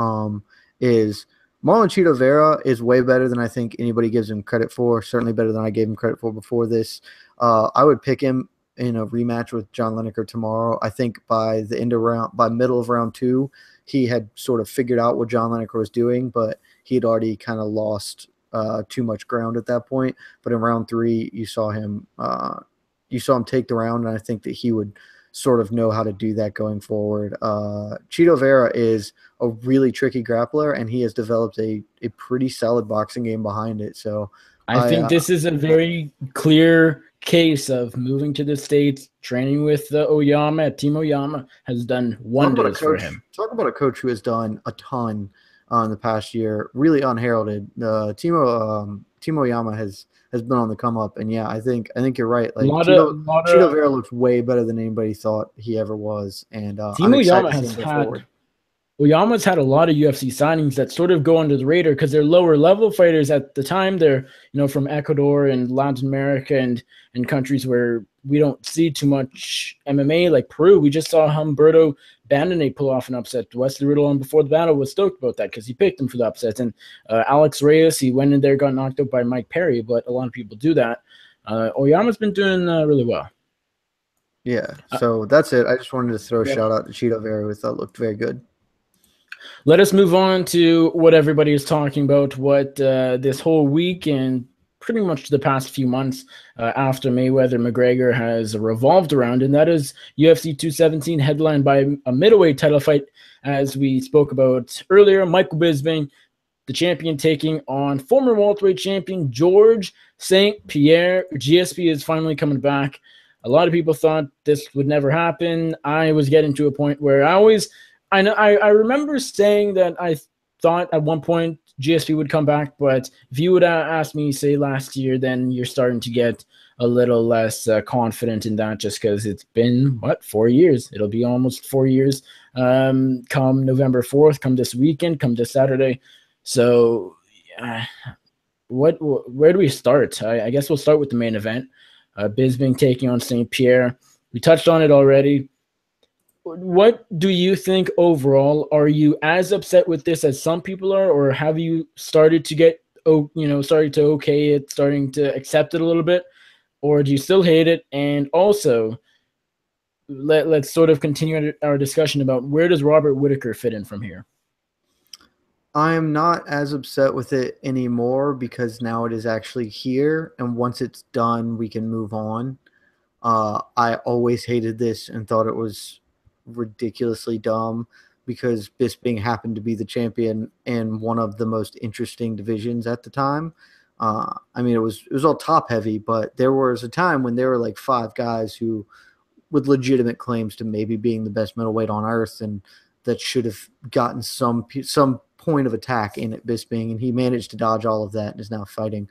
is Marlon Chito Vera is way better than I think anybody gives him credit for. Certainly better than I gave him credit for before this. I would pick him in a rematch with John Lineker tomorrow. I think by middle of round 2, he had sort of figured out what John Lineker was doing, but he had already kind of lost too much ground at that point. But in round 3, you saw him take the round, and I think that he would sort of know how to do that going forward. Chito Vera is a really tricky grappler, and he has developed a pretty solid boxing game behind it. So I think this is a very clear case of moving to the States, training with Oyama. Team Oyama has done wonders for him. Talk about a coach who has done a ton in the past year, really unheralded. Team Oyama has been on the come up, and yeah, I think you're right. Like Chito Vera looks way better than anybody thought he ever was, and I'm excited to see him go forward. Oyama's had a lot of UFC signings that sort of go under the radar because they're lower level fighters at the time. They're, from Ecuador and Latin America and countries where we don't see too much MMA, like Peru. We just saw Humberto Bandone pull off an upset. Wesley Riddle on Before the Battle was stoked about that because he picked him for the upsets. And Alex Reyes, he went in there, got knocked out by Mike Perry, but a lot of people do that. Oyama's been doing really well. Yeah, so that's it. I just wanted to throw a shout out to Chito Vera, who I thought looked very good. Let us move on to what everybody is talking about, what this whole week and pretty much the past few months after Mayweather-McGregor has revolved around, and that is UFC 217, headlined by a middleweight title fight, as we spoke about earlier. Michael Bisping, the champion, taking on former welterweight champion George St-Pierre. GSP is finally coming back. A lot of people thought this would never happen. I was getting to a point where I remember saying that I thought at one point GSP would come back, but if you would ask me, say, last year, then you're starting to get a little less confident in that just because it's been, 4 years? It'll be almost 4 years come November 4th, come this weekend, come this Saturday. So where do we start? I guess we'll start with the main event. Bisping taking on St-Pierre. We touched on it already. What do you think overall? Are you as upset with this as some people are, or have you started to get, starting to okay it, starting to accept it a little bit, or do you still hate it? And also, let's sort of continue our discussion about where does Robert Whittaker fit in from here? I am not as upset with it anymore because now it is actually here, and once it's done, we can move on. I always hated this and thought it was ridiculously dumb because Bisping happened to be the champion in one of the most interesting divisions at the time. I mean, it was all top heavy, but there was a time when there were like 5 guys who with legitimate claims to maybe being the best middleweight on earth, and that should have gotten some point of attack in at Bisping, and he managed to dodge all of that and is now fighting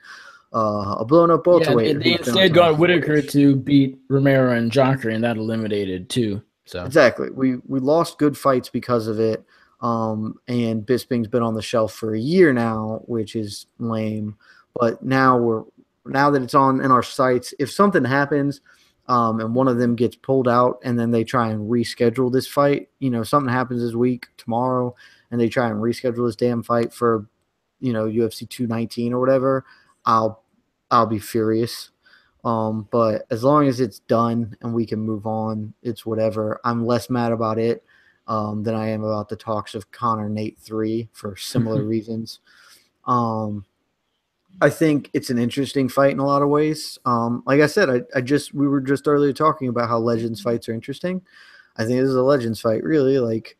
a blown up welterweight. Yeah, they instead got Whittaker to beat Romero and Jacare, and that eliminated too. So exactly, we lost good fights because of it, and Bisping's been on the shelf for a year now, which is lame. But now that it's on in our sights, if something happens, and one of them gets pulled out, and then they try and reschedule this fight, something happens this week, tomorrow, and they try and reschedule this damn fight for, UFC 219 or whatever, I'll be furious. But as long as it's done and we can move on, it's whatever. I'm less mad about it than I am about the talks of Conor Nate 3 for similar reasons. I think it's an interesting fight in a lot of ways. Like I said, we were just earlier talking about how Legends fights are interesting. I think this is a Legends fight, really. Like,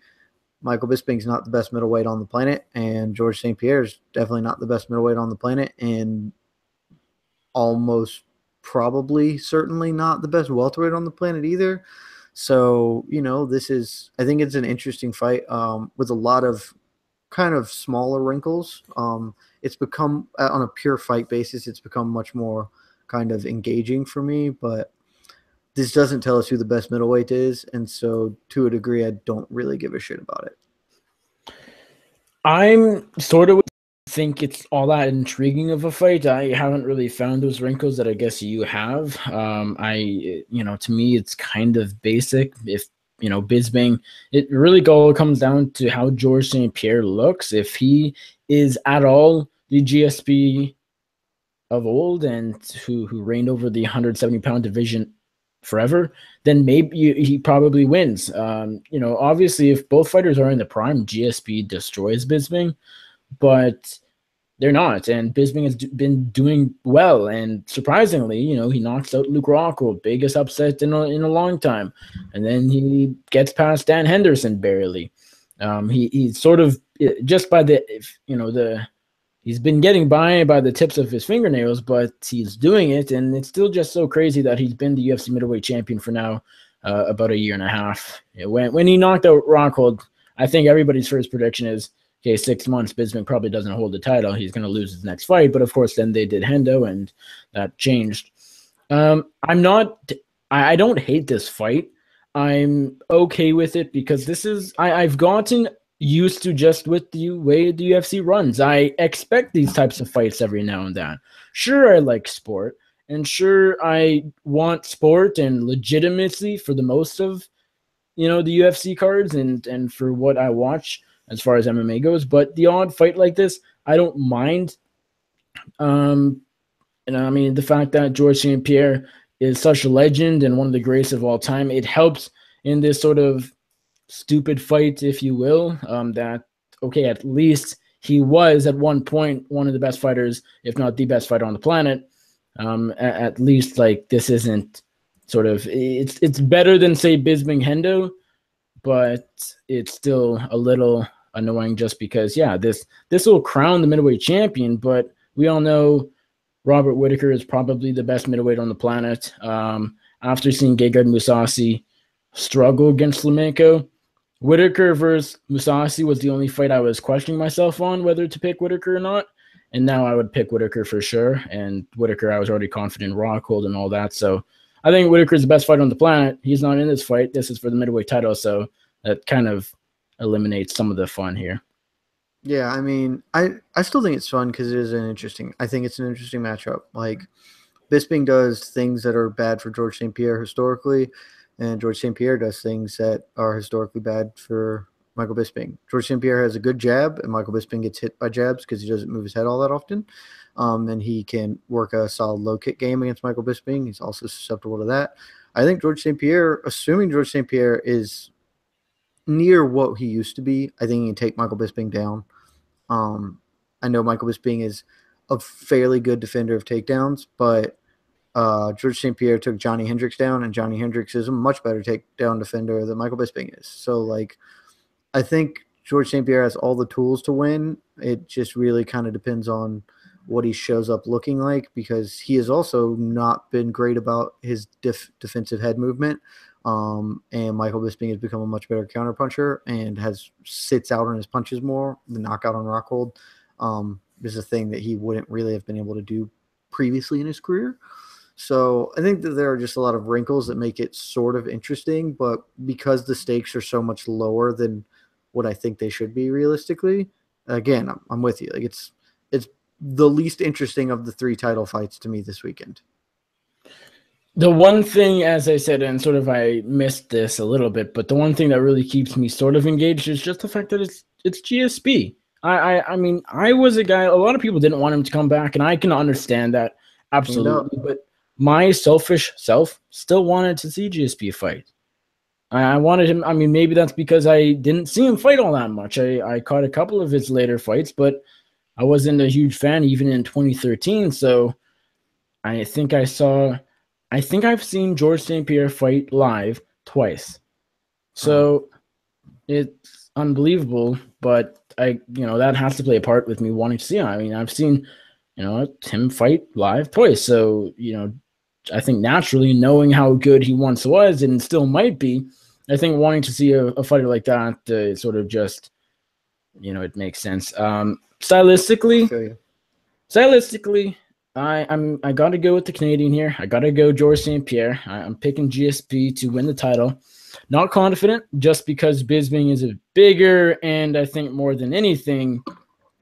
Michael Bisping's not the best middleweight on the planet, and George St-Pierre is definitely not the best middleweight on the planet, and almost probably certainly not the best welterweight on the planet either. So, I think it's an interesting fight with a lot of kind of smaller wrinkles. It's become, on a pure fight basis, it's become much more kind of engaging for me, but this doesn't tell us who the best middleweight is, and so to a degree, I don't really give a shit about it. I'm sort of think it's all that intriguing of a fight. I haven't really found those wrinkles that I guess you have. To me, it's kind of basic. If Bisping, it really all comes down to how George St-Pierre looks. If he is at all the GSP of old and who reigned over the 170-pound division forever, then maybe he probably wins. Obviously, if both fighters are in the prime, GSP destroys Bisping. But They're not, and Bisping has been doing well, and surprisingly, he knocks out Luke Rockhold, biggest upset in a long time, and then he gets past Dan Henderson barely. He's sort of just by he's been getting by the tips of his fingernails, but he's doing it, and it's still just so crazy that he's been the UFC middleweight champion for now about a year and a half. When he knocked out Rockhold, I think everybody's first prediction is, okay, 6 months, Bisping probably doesn't hold the title. He's going to lose his next fight. But, of course, then they did Hendo, and that changed. I don't hate this fight. I'm okay with it because I've gotten used to just with the way the UFC runs. I expect these types of fights every now and then. Sure, I like sport. And sure, I want sport and legitimacy for the most of, the UFC cards and for what I watch as far as MMA goes, but the odd fight like this, I don't mind. And I mean, the fact that George St-Pierre is such a legend and one of the greatest of all time, it helps in this sort of stupid fight, if you will, that, okay, at least he was at one point one of the best fighters, if not the best fighter on the planet. At least, like, this isn't sort of, it's better than, say, Bisping Hendo, but it's still a little annoying just because, this will crown the middleweight champion, but we all know Robert Whittaker is probably the best middleweight on the planet. After seeing Gegard Mousasi struggle against Flamenco, Whittaker versus Mousasi was the only fight I was questioning myself on whether to pick Whittaker or not, and now I would pick Whittaker for sure, and Whittaker I was already confident in Rockhold and all that, so I think Whittaker is the best fighter on the planet. He's not in this fight. This is for the middleweight title, so that kind of eliminates some of the fun here. Yeah, I mean, I still think it's fun because I think it's an interesting matchup. Like, Bisping does things that are bad for George St-Pierre historically, and George St-Pierre does things that are historically bad for Michael Bisping. George St-Pierre has a good jab, and Michael Bisping gets hit by jabs because he doesn't move his head all that often. And he can work a solid low kick game against Michael Bisping. He's also susceptible to that. I think George St-Pierre, assuming George St-Pierre is near what he used to be, I think he can take Michael Bisping down. I know Michael Bisping is a fairly good defender of takedowns, but George St-Pierre took Johnny Hendricks down, and Johnny Hendricks is a much better takedown defender than Michael Bisping is. So, like, I think George St-Pierre has all the tools to win. It just really kind of depends on what he shows up looking like, because he has also not been great about his defensive head movement. And Michael Bisping has become a much better counterpuncher and sits out on his punches more. The knockout on Rockhold is a thing that he wouldn't really have been able to do previously in his career. So I think that there are just a lot of wrinkles that make it sort of interesting, but because the stakes are so much lower than what I think they should be realistically, again, I'm with you. Like, it's the least interesting of the 3 title fights to me this weekend. The one thing, as I said, and sort of I missed this a little bit, but the one thing that really keeps me sort of engaged is just the fact that it's GSP. I mean, I was a guy, a lot of people didn't want him to come back, and I can understand that absolutely, but my selfish self still wanted to see GSP fight. I wanted him. I mean, maybe that's because I didn't see him fight all that much. I caught a couple of his later fights, but I wasn't a huge fan even in 2013. So I think I've seen George St-Pierre fight live twice. So it's unbelievable, but that has to play a part with me wanting to see him. I mean, I've seen, him fight live twice. So, I think naturally knowing how good he once was and still might be, I think wanting to see a fighter like that sort of just, it makes sense. Stylistically, I got to go with the Canadian here. I got to go George St-Pierre. I'm picking GSP to win the title. Not confident, just because Bisping is a bigger, and I think more than anything,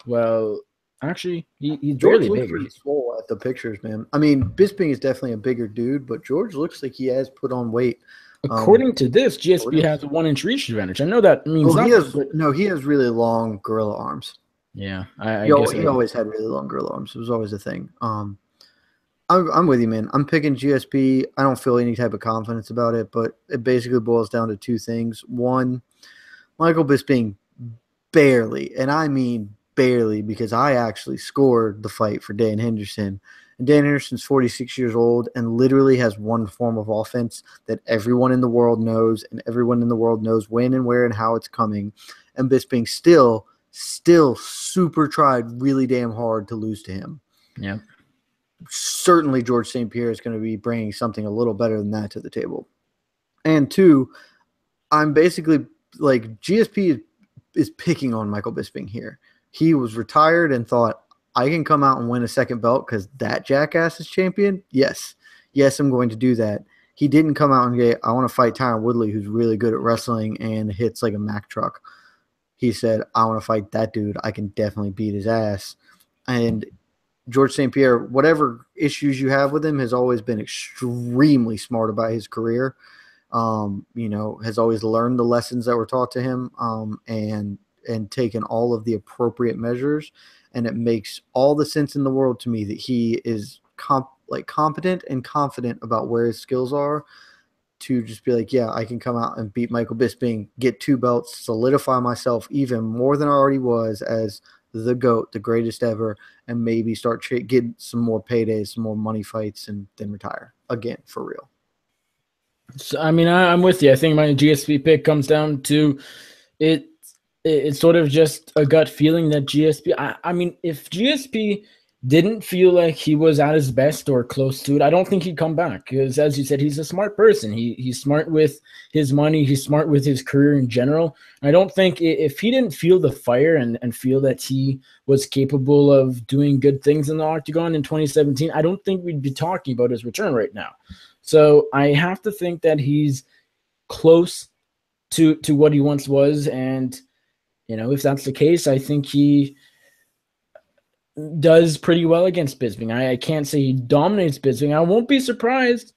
well, actually, he's barely bigger. Pretty swole at the pictures, man. I mean, Bisping is definitely a bigger dude, but George looks like he has put on weight. According to this, GSP has a 1-inch reach advantage. I know that means he has really long gorilla arms. Yeah, I guess he always had really long gorilla arms. It was always a thing. I'm with you, man. I'm picking GSP. I don't feel any type of confidence about it, but it basically boils down to 2 things. One, Michael Bisping barely, and I mean barely, because I actually scored the fight for Dan Henderson. And Dan Henderson's 46 years old and literally has one form of offense that everyone in the world knows, and everyone in the world knows when and where and how it's coming. And Bisping still super tried really damn hard to lose to him. Yeah. Certainly George St-Pierre is going to be bringing something a little better than that to the table. And two, I'm basically like, GSP is picking on Michael Bisping here. He was retired and thought, I can come out and win a second belt because that jackass is champion. Yes, I'm going to do that. He didn't come out and get, I want to fight Tyron Woodley, who's really good at wrestling and hits like a Mack truck. He said, I want to fight that dude. I can definitely beat his ass. And George St-Pierre, whatever issues you have with him, has always been extremely smart about his career. Has always learned the lessons that were taught to him, and taken all of the appropriate measures. And it makes all the sense in the world to me that he is competent and confident about where his skills are, to just be like, yeah, I can come out and beat Michael Bisping, get 2 belts, solidify myself even more than I already was as the GOAT, the greatest ever, and maybe start getting some more paydays, some more money fights, and then retire again for real. So, I mean, I'm with you. I think my GSP pick comes down to it. It's sort of just a gut feeling that GSP. I mean, if GSP didn't feel like he was at his best or close to it, I don't think he'd come back, because, as you said, he's a smart person. He's smart with his money. He's smart with his career in general. I don't think if he didn't feel the fire and feel that he was capable of doing good things in the octagon in 2017, I don't think we'd be talking about his return right now. So I have to think that he's close to what he once was. And, if that's the case, I think he does pretty well against Bisping. I can't say he dominates Bisping. I won't be surprised.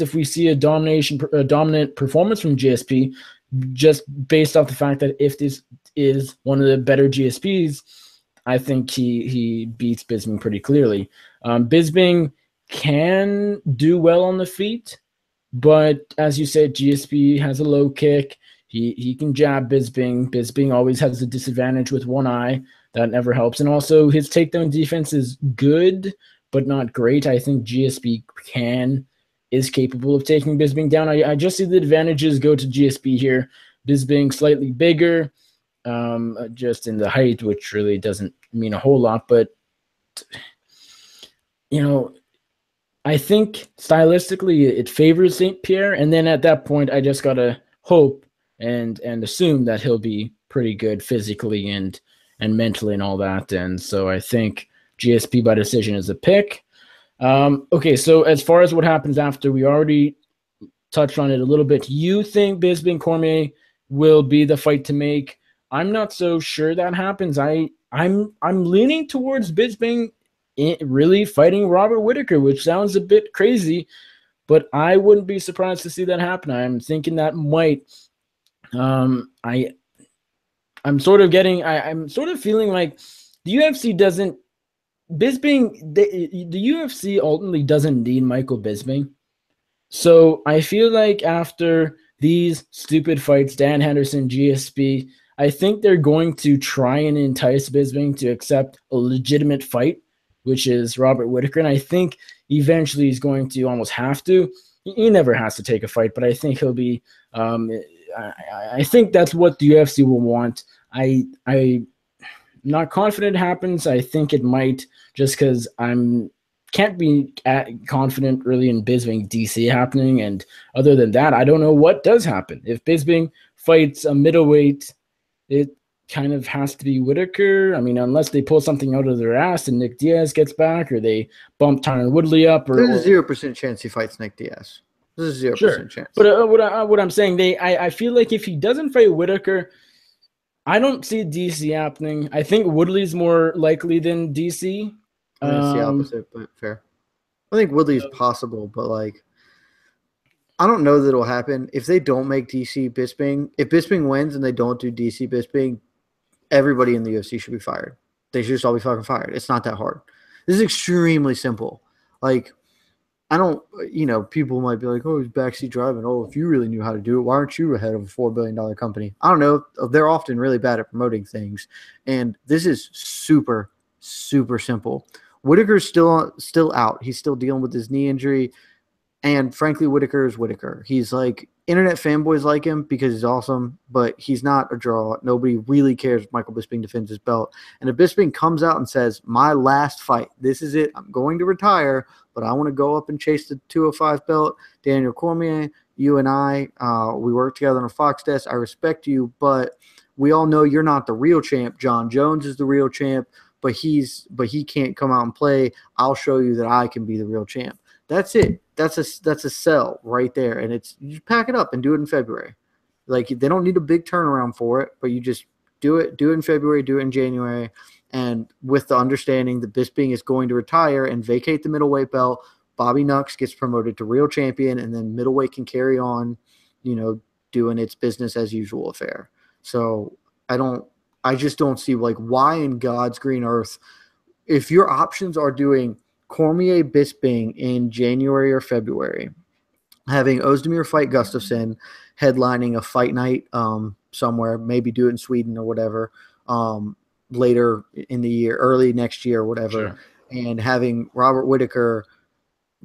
If we see a dominant performance from GSP, just based off the fact that if this is one of the better GSPs, I think he beats Bisping pretty clearly. Bisping can do well on the feet, but as you said, GSP has a low kick. He can jab Bisping. Bisping always has a disadvantage with one eye. That never helps. And also his takedown defense is good, but not great. I think GSP is capable of taking Bisping down. I just see the advantages go to GSP here. Bisping slightly bigger, just in the height, which really doesn't mean a whole lot. But, I think stylistically it favors St-Pierre. And then at that point, I just got to hope and assume that he'll be pretty good physically and mentally and all that. And so I think GSP by decision is a pick. Okay, so as far as what happens after, we already touched on it a little bit. You think Bisping Cormier will be the fight to make? I'm not so sure that happens. I'm leaning towards Bisping really fighting Robert Whittaker, which sounds a bit crazy, but I wouldn't be surprised to see that happen. I'm thinking that might. I'm sort of feeling like the UFC doesn't. Bisping, the UFC ultimately doesn't need Michael Bisping. So I feel like after these stupid fights, Dan Henderson, GSP, I think they're going to try and entice Bisping to accept a legitimate fight, which is Robert Whittaker. And I think eventually he's going to almost have to. He never has to take a fight, but I think he'll be. I think that's what the UFC will want. I'm not confident it happens. I think it might, just because can't be confident really in Bisping DC happening. And other than that, I don't know what does happen. If Bisping fights a middleweight, it kind of has to be Whittaker. I mean, unless they pull something out of their ass and Nick Diaz gets back, or they bump Tyron Woodley up. There's a 0% chance he fights Nick Diaz. There's a 0% chance. But what I'm saying, I feel like if he doesn't fight Whittaker, I don't see DC happening. I think Woodley's more likely than DC. It's the opposite, but fair. I think Woodley's possible, but I don't know that it'll happen. If they don't make DC Bisping, if Bisping wins and they don't do DC Bisping, everybody in the UFC should be fired. They should just all be fucking fired. It's not that hard. This is extremely simple. I don't, people might be like, oh, he's backseat driving. Oh, if you really knew how to do it, why aren't you ahead of a $4 billion company? I don't know. They're often really bad at promoting things. And this is super, super simple. Whitaker's still out. He's still dealing with his knee injury. And frankly, Whitaker is Whitaker. He's like internet fanboys like him because he's awesome, but he's not a draw. Nobody really cares if Michael Bisping defends his belt. And if Bisping comes out and says, my last fight, this is it, I'm going to retire, but I want to go up and chase the 205 belt, Daniel Cormier, you and I, we work together on a Fox desk. I respect you, but we all know you're not the real champ. John Jones is the real champ, but he can't come out and play. I'll show you that I can be the real champ. That's it. That's a sell right there, and you pack it up and do it in February. Like they don't need a big turnaround for it, but you just do it in February, do it in January, and with the understanding that Bisping is going to retire and vacate the middleweight belt. Bobby Nux gets promoted to real champion, and then middleweight can carry on, doing its business as usual affair. So I just don't see like why in God's green earth, if your options are doing Cormier Bisping in January or February, having Ozdemir fight Gustafsson, headlining a fight night somewhere, maybe do it in Sweden or whatever, later in the year, early next year or whatever, Sure. and having Robert Whitaker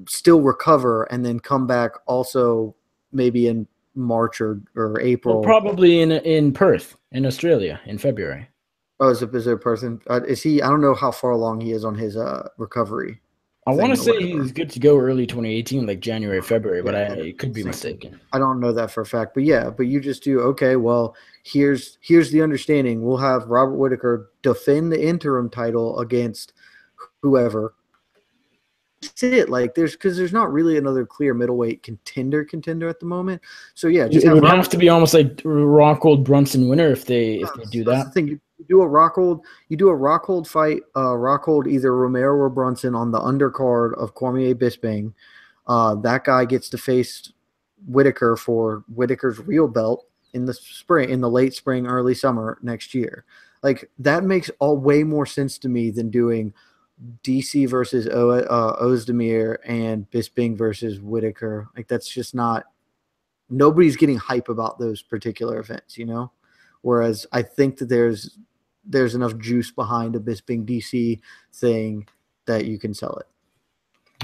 still recover and then come back also maybe in March or April. Well, probably in Perth, in Australia, in February. Oh, is there a person? Is he? I don't know how far along he is on his recovery. I want to say whatever. he's good to go early 2018, like January, February, but Yeah, I could be mistaken. I don't know that for a fact, but yeah, but you just do okay. Well, here's the understanding. We'll have Robert Whitaker defend the interim title against whoever. That's it. Like there's not really another clear middleweight contender at the moment. So yeah, just It have would Robert. have to be almost like Rockhold Brunson winner if they do That's that. the thing. You do a Rockhold fight, Rockhold either Romero or Brunson on the undercard of Cormier Bisping. That guy gets to face Whitaker for Whitaker's real belt in the late spring, early summer next year. Like that makes way more sense to me than doing DC versus Ozdemir and Bisping versus Whitaker. Like that's just not. Nobody's getting hype about those particular events, Whereas I think that there's enough juice behind a Bisping DC thing that you can sell it.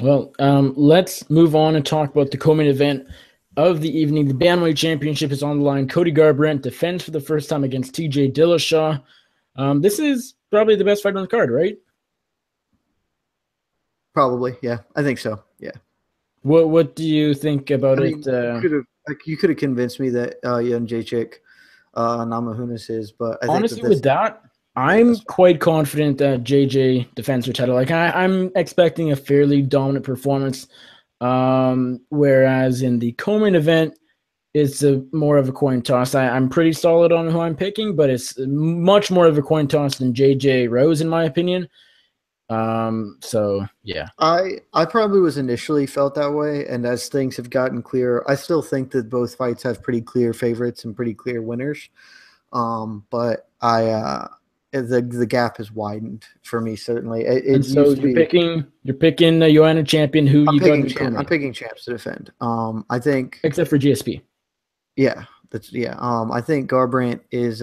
Well, let's move on and talk about the co-main event of the evening. The Bantamweight Championship is on the line. Cody Garbrandt defends for the first time against TJ Dillashaw. This is probably the best fight on the card, right? Probably, yeah. I think so, yeah. What do you think about it? You could have convinced me that Jan Jacek Namajunas is, but I honestly, think with that, I'm quite confident that JJ defends her title. Like I'm expecting a fairly dominant performance. Whereas in the co-main event, it's more of a coin toss. I'm pretty solid on who I'm picking, but it's much more of a coin toss than JJ Rose, in my opinion. So yeah, I probably was initially felt that way, and as things have gotten clearer, I still think that both fights have pretty clear favorites and pretty clear winners. But the gap has widened for me certainly. It and so used to be you're picking Joanna Champion, who you got in the I'm co-main, picking champs to defend. I think except for GSP. yeah, I think Garbrandt is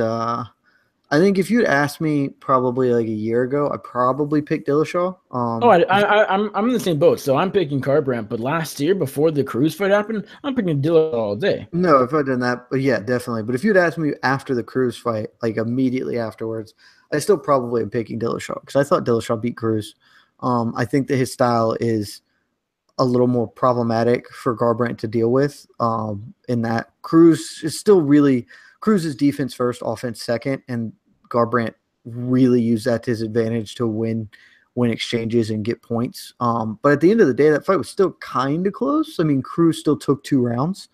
I think if you'd asked me probably like a year ago, I probably picked Dillashaw. I'm in the same boat. So I'm picking Garbrandt, but last year before the Cruz fight happened, I'm picking Dillashaw all day. No, if I'd done that, but yeah, definitely. But if you'd asked me after the Cruz fight, like immediately afterwards, I still probably am picking Dillashaw because I thought Dillashaw beat Cruz. I think that his style is a little more problematic for Garbrandt to deal with. In that Cruz is still really Cruz's defense first, offense second, and Garbrandt really used that to his advantage to win exchanges and get points. But at the end of the day, that fight was still kind of close. I mean, Cruz still took 2 rounds.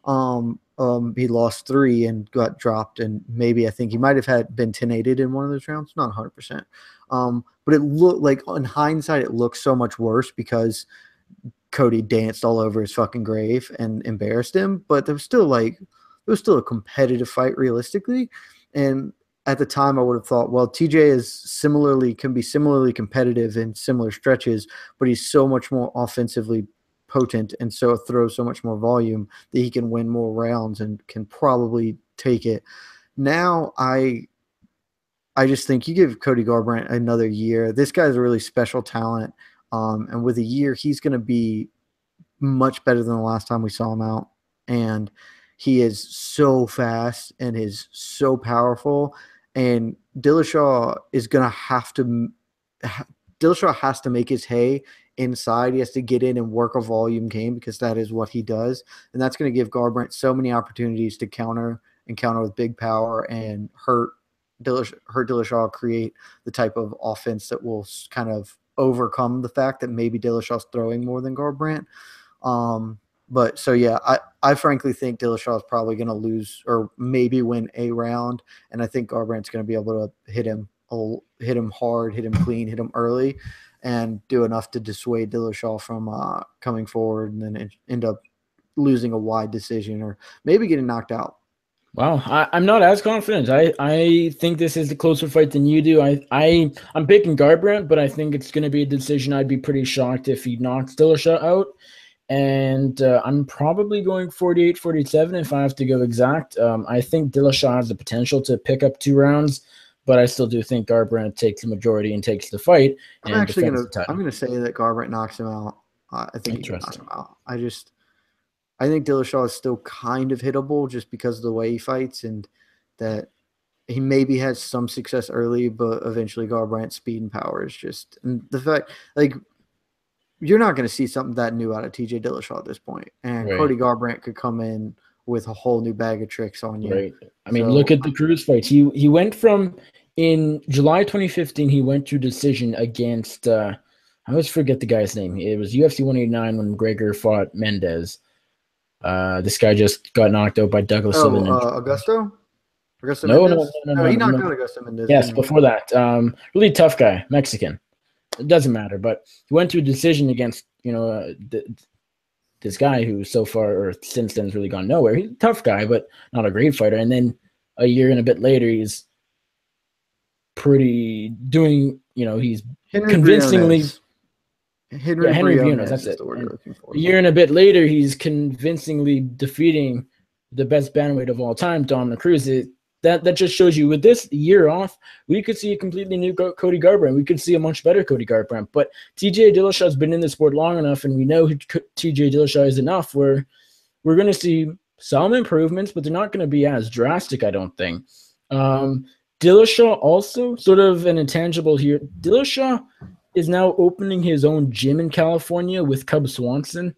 He lost 3 and got dropped, and maybe I think he might have been 10-8 in one of those rounds, not 100%. But it looked like in hindsight, it looks so much worse because Cody danced all over his fucking grave and embarrassed him. But there was still a competitive fight realistically, and at the time I would have thought, well, TJ can be similarly competitive in similar stretches, but he's so much more offensively potent and so throws so much more volume that he can win more rounds and can probably take it. Now I just think you give Cody Garbrandt another year. This guy's a really special talent. And with a year, he's going to be much better than the last time we saw him out. And he is so fast and is so powerful. And Dillashaw is going to have to – Dillashaw has to make his hay inside. He has to get in and work a volume game because that is what he does. And that's going to give Garbrandt so many opportunities to counter with big power and hurt Dillashaw, create the type of offense that will kind of overcome the fact that maybe Dillashaw's throwing more than Garbrandt. But so, yeah, I frankly think Dillashaw is probably going to lose or maybe win a round. And I think Garbrandt's going to be able to hit him hard, hit him clean, hit him early, and do enough to dissuade Dillashaw from coming forward and then end up losing a wide decision or maybe getting knocked out. Wow, I'm not as confident. I think this is a closer fight than you do. I'm picking Garbrandt, but I think it's going to be a decision. I'd be pretty shocked if he knocks Dillashaw out. And I'm probably going 48-47 if I have to go exact. I think Dillashaw has the potential to pick up 2 rounds, but I still do think Garbrandt takes the majority and takes the fight. I'm going to say that Garbrandt knocks him out. I think he can knock him out. I think Dillashaw is still kind of hittable just because of the way he fights and that he maybe has some success early, but eventually Garbrandt's speed and power is just – and the fact – like you're not going to see something that new out of TJ Dillashaw at this point. And right. Cody Garbrandt could come in with a whole new bag of tricks on you. Right. I mean, look at the Cruz fights. He went from – in July 2015, he went to decision against I always forget the guy's name. It was UFC 189 when McGregor fought Mendez. This guy just got knocked out by Douglas Sullivan. Augusto? No, he knocked out Augusto Mendez. Yes, before that. Really tough guy, Mexican. It doesn't matter, but he went to a decision against, this guy who so far or since then has really gone nowhere. He's a tough guy, but not a great fighter. And then a year and a bit later, he's pretty doing, he's convincingly – Henry Briones, that's it. A year and a bit later, he's convincingly defeating the best bantamweight of all time, Dominick Cruz. That just shows you with this year off, we could see a completely new Cody Garbrandt. We could see a much better Cody Garbrandt. But TJ Dillashaw has been in the sport long enough, and we know TJ Dillashaw is enough where we're going to see some improvements, but they're not going to be as drastic, I don't think. Dillashaw also, sort of an intangible here. Dillashaw is now opening his own gym in California with Cub Swanson.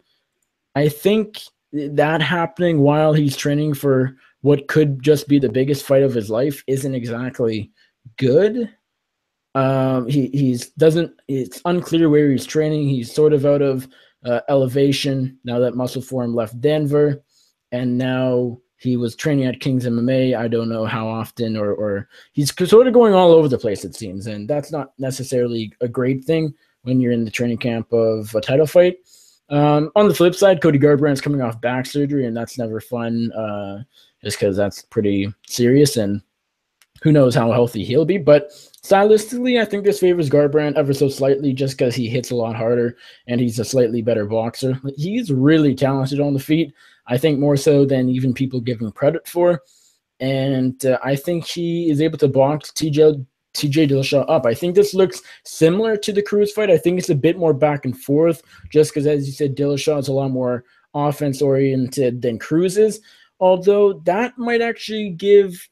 I think that happening while he's training for what could just be the biggest fight of his life isn't exactly good. It's unclear where he's training. He's sort of out of elevation now that Muscle Forum left Denver, and now he was training at King's MMA. I don't know how often, or he's sort of going all over the place, it seems. And that's not necessarily a great thing when you're in the training camp of a title fight. On the flip side, Cody Garbrandt's coming off back surgery, and that's never fun just because that's pretty serious. And who knows how healthy he'll be. But stylistically, I think this favors Garbrandt ever so slightly just because he hits a lot harder and he's a slightly better boxer. He's really talented on the feet. I think more so than even people give him credit for. And I think he is able to box TJ Dillashaw up. I think this looks similar to the Cruz fight. I think it's a bit more back and forth just because, as you said, Dillashaw is a lot more offense-oriented than Cruz is, although that might actually give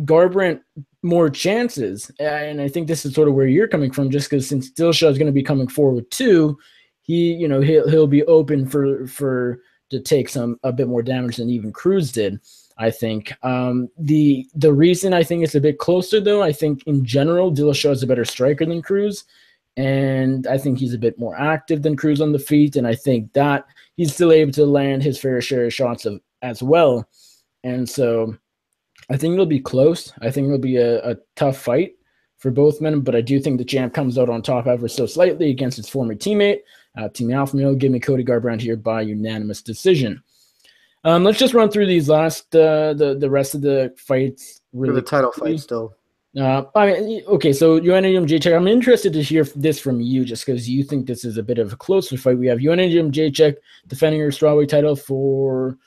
Garbrandt more chances. And I think this is sort of where you're coming from just because since Dillashaw is going to be coming forward too, he'll be open for to take a bit more damage than even Cruz did, I think. The reason I think it's a bit closer, though, I think in general, Dillashaw is a better striker than Cruz, and I think he's a bit more active than Cruz on the feet, and I think that he's still able to land his fair share of shots as well. And so I think it'll be close. I think it'll be a tough fight for both men, but I do think the champ comes out on top ever so slightly against his former teammate. Team Alpha Male, give me Cody Garbrandt here by unanimous decision. Let's just run through these last the rest of the fights. Really, the title fight still. I mean, okay, so UNAM Jacek, I'm interested to hear this from you just because you think this is a bit of a closer fight. We have UNAM Jacek defending her strawweight title for,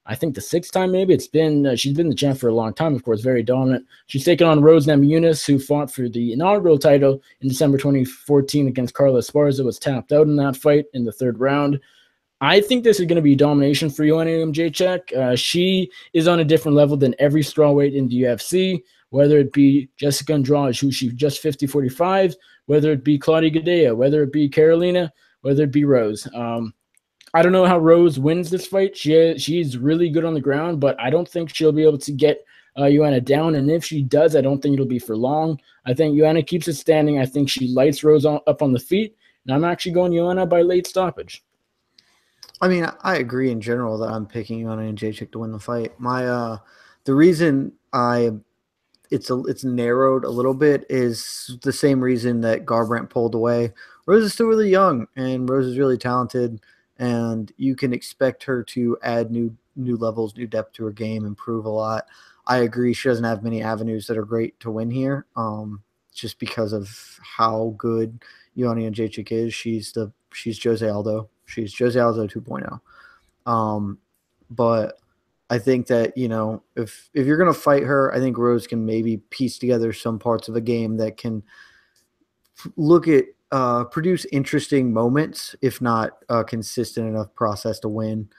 I think, the sixth time maybe. It's been she's been the champ for a long time, of course, very dominant. She's taking on Rose Namajunas, who fought for the inaugural title in December 2014 against Carla Esparza, was tapped out in that fight in the third round. I think this is going to be domination for Joanna Jacek. She is on a different level than every strawweight in the UFC, whether it be Jessica Andrade, who she's just 50-45, whether it be Claudia Gadelha, whether it be Carolina, whether it be Rose. I don't know how Rose wins this fight. She's really good on the ground, but I don't think she'll be able to get Joanna down. And if she does, I don't think it'll be for long. I think Joanna keeps it standing. I think she lights Rose up on the feet. And I'm actually going Joanna by late stoppage. I mean, I agree in general that I'm picking Joanna and Jacek to win the fight. The reason it's narrowed a little bit is the same reason that Garbrandt pulled away. Rose is still really young, and Rose is really talented, and you can expect her to add new levels, new depth to her game, improve a lot. I agree she doesn't have many avenues that are great to win here, just because of how good Joanna Jacek is. She's Jose Aldo. She's Jose Aldo 2.0. But I think that, if you're going to fight her, I think Rose can maybe piece together some parts of a game that can produce interesting moments, if not a consistent enough process to win.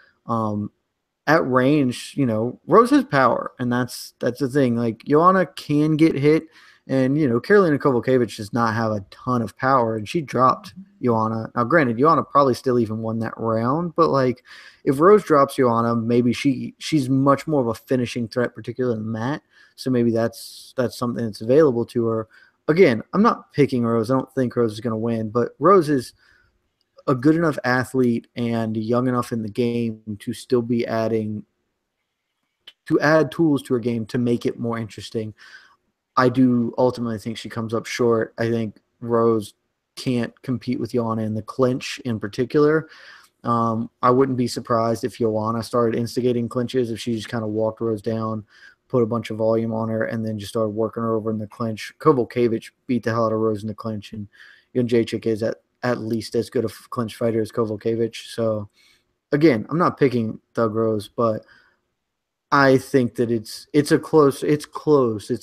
At range, Rose has power, and that's the thing. Like, Joanna can get hit, and Karolina Kowalkiewicz does not have a ton of power, and she dropped Joanna. Now, granted, Joanna probably still even won that round, but like, if Rose drops Joanna, maybe she's much more of a finishing threat, particularly in the mat. So maybe that's something that's available to her. Again, I'm not picking Rose. I don't think Rose is going to win, but Rose is a good enough athlete and young enough in the game to still be add tools to her game to make it more interesting. I do ultimately think she comes up short. I think Rose can't compete with Joanna in the clinch in particular. I wouldn't be surprised if Joanna started instigating clinches, if she just kind of walked Rose down, put a bunch of volume on her, and then just started working her over in the clinch. Kowalkiewicz beat the hell out of Rose in the clinch, and Jacek is at least as good a clinch fighter as Kowalkiewicz. So, again, I'm not picking Thug Rose, but I think that it's close. It's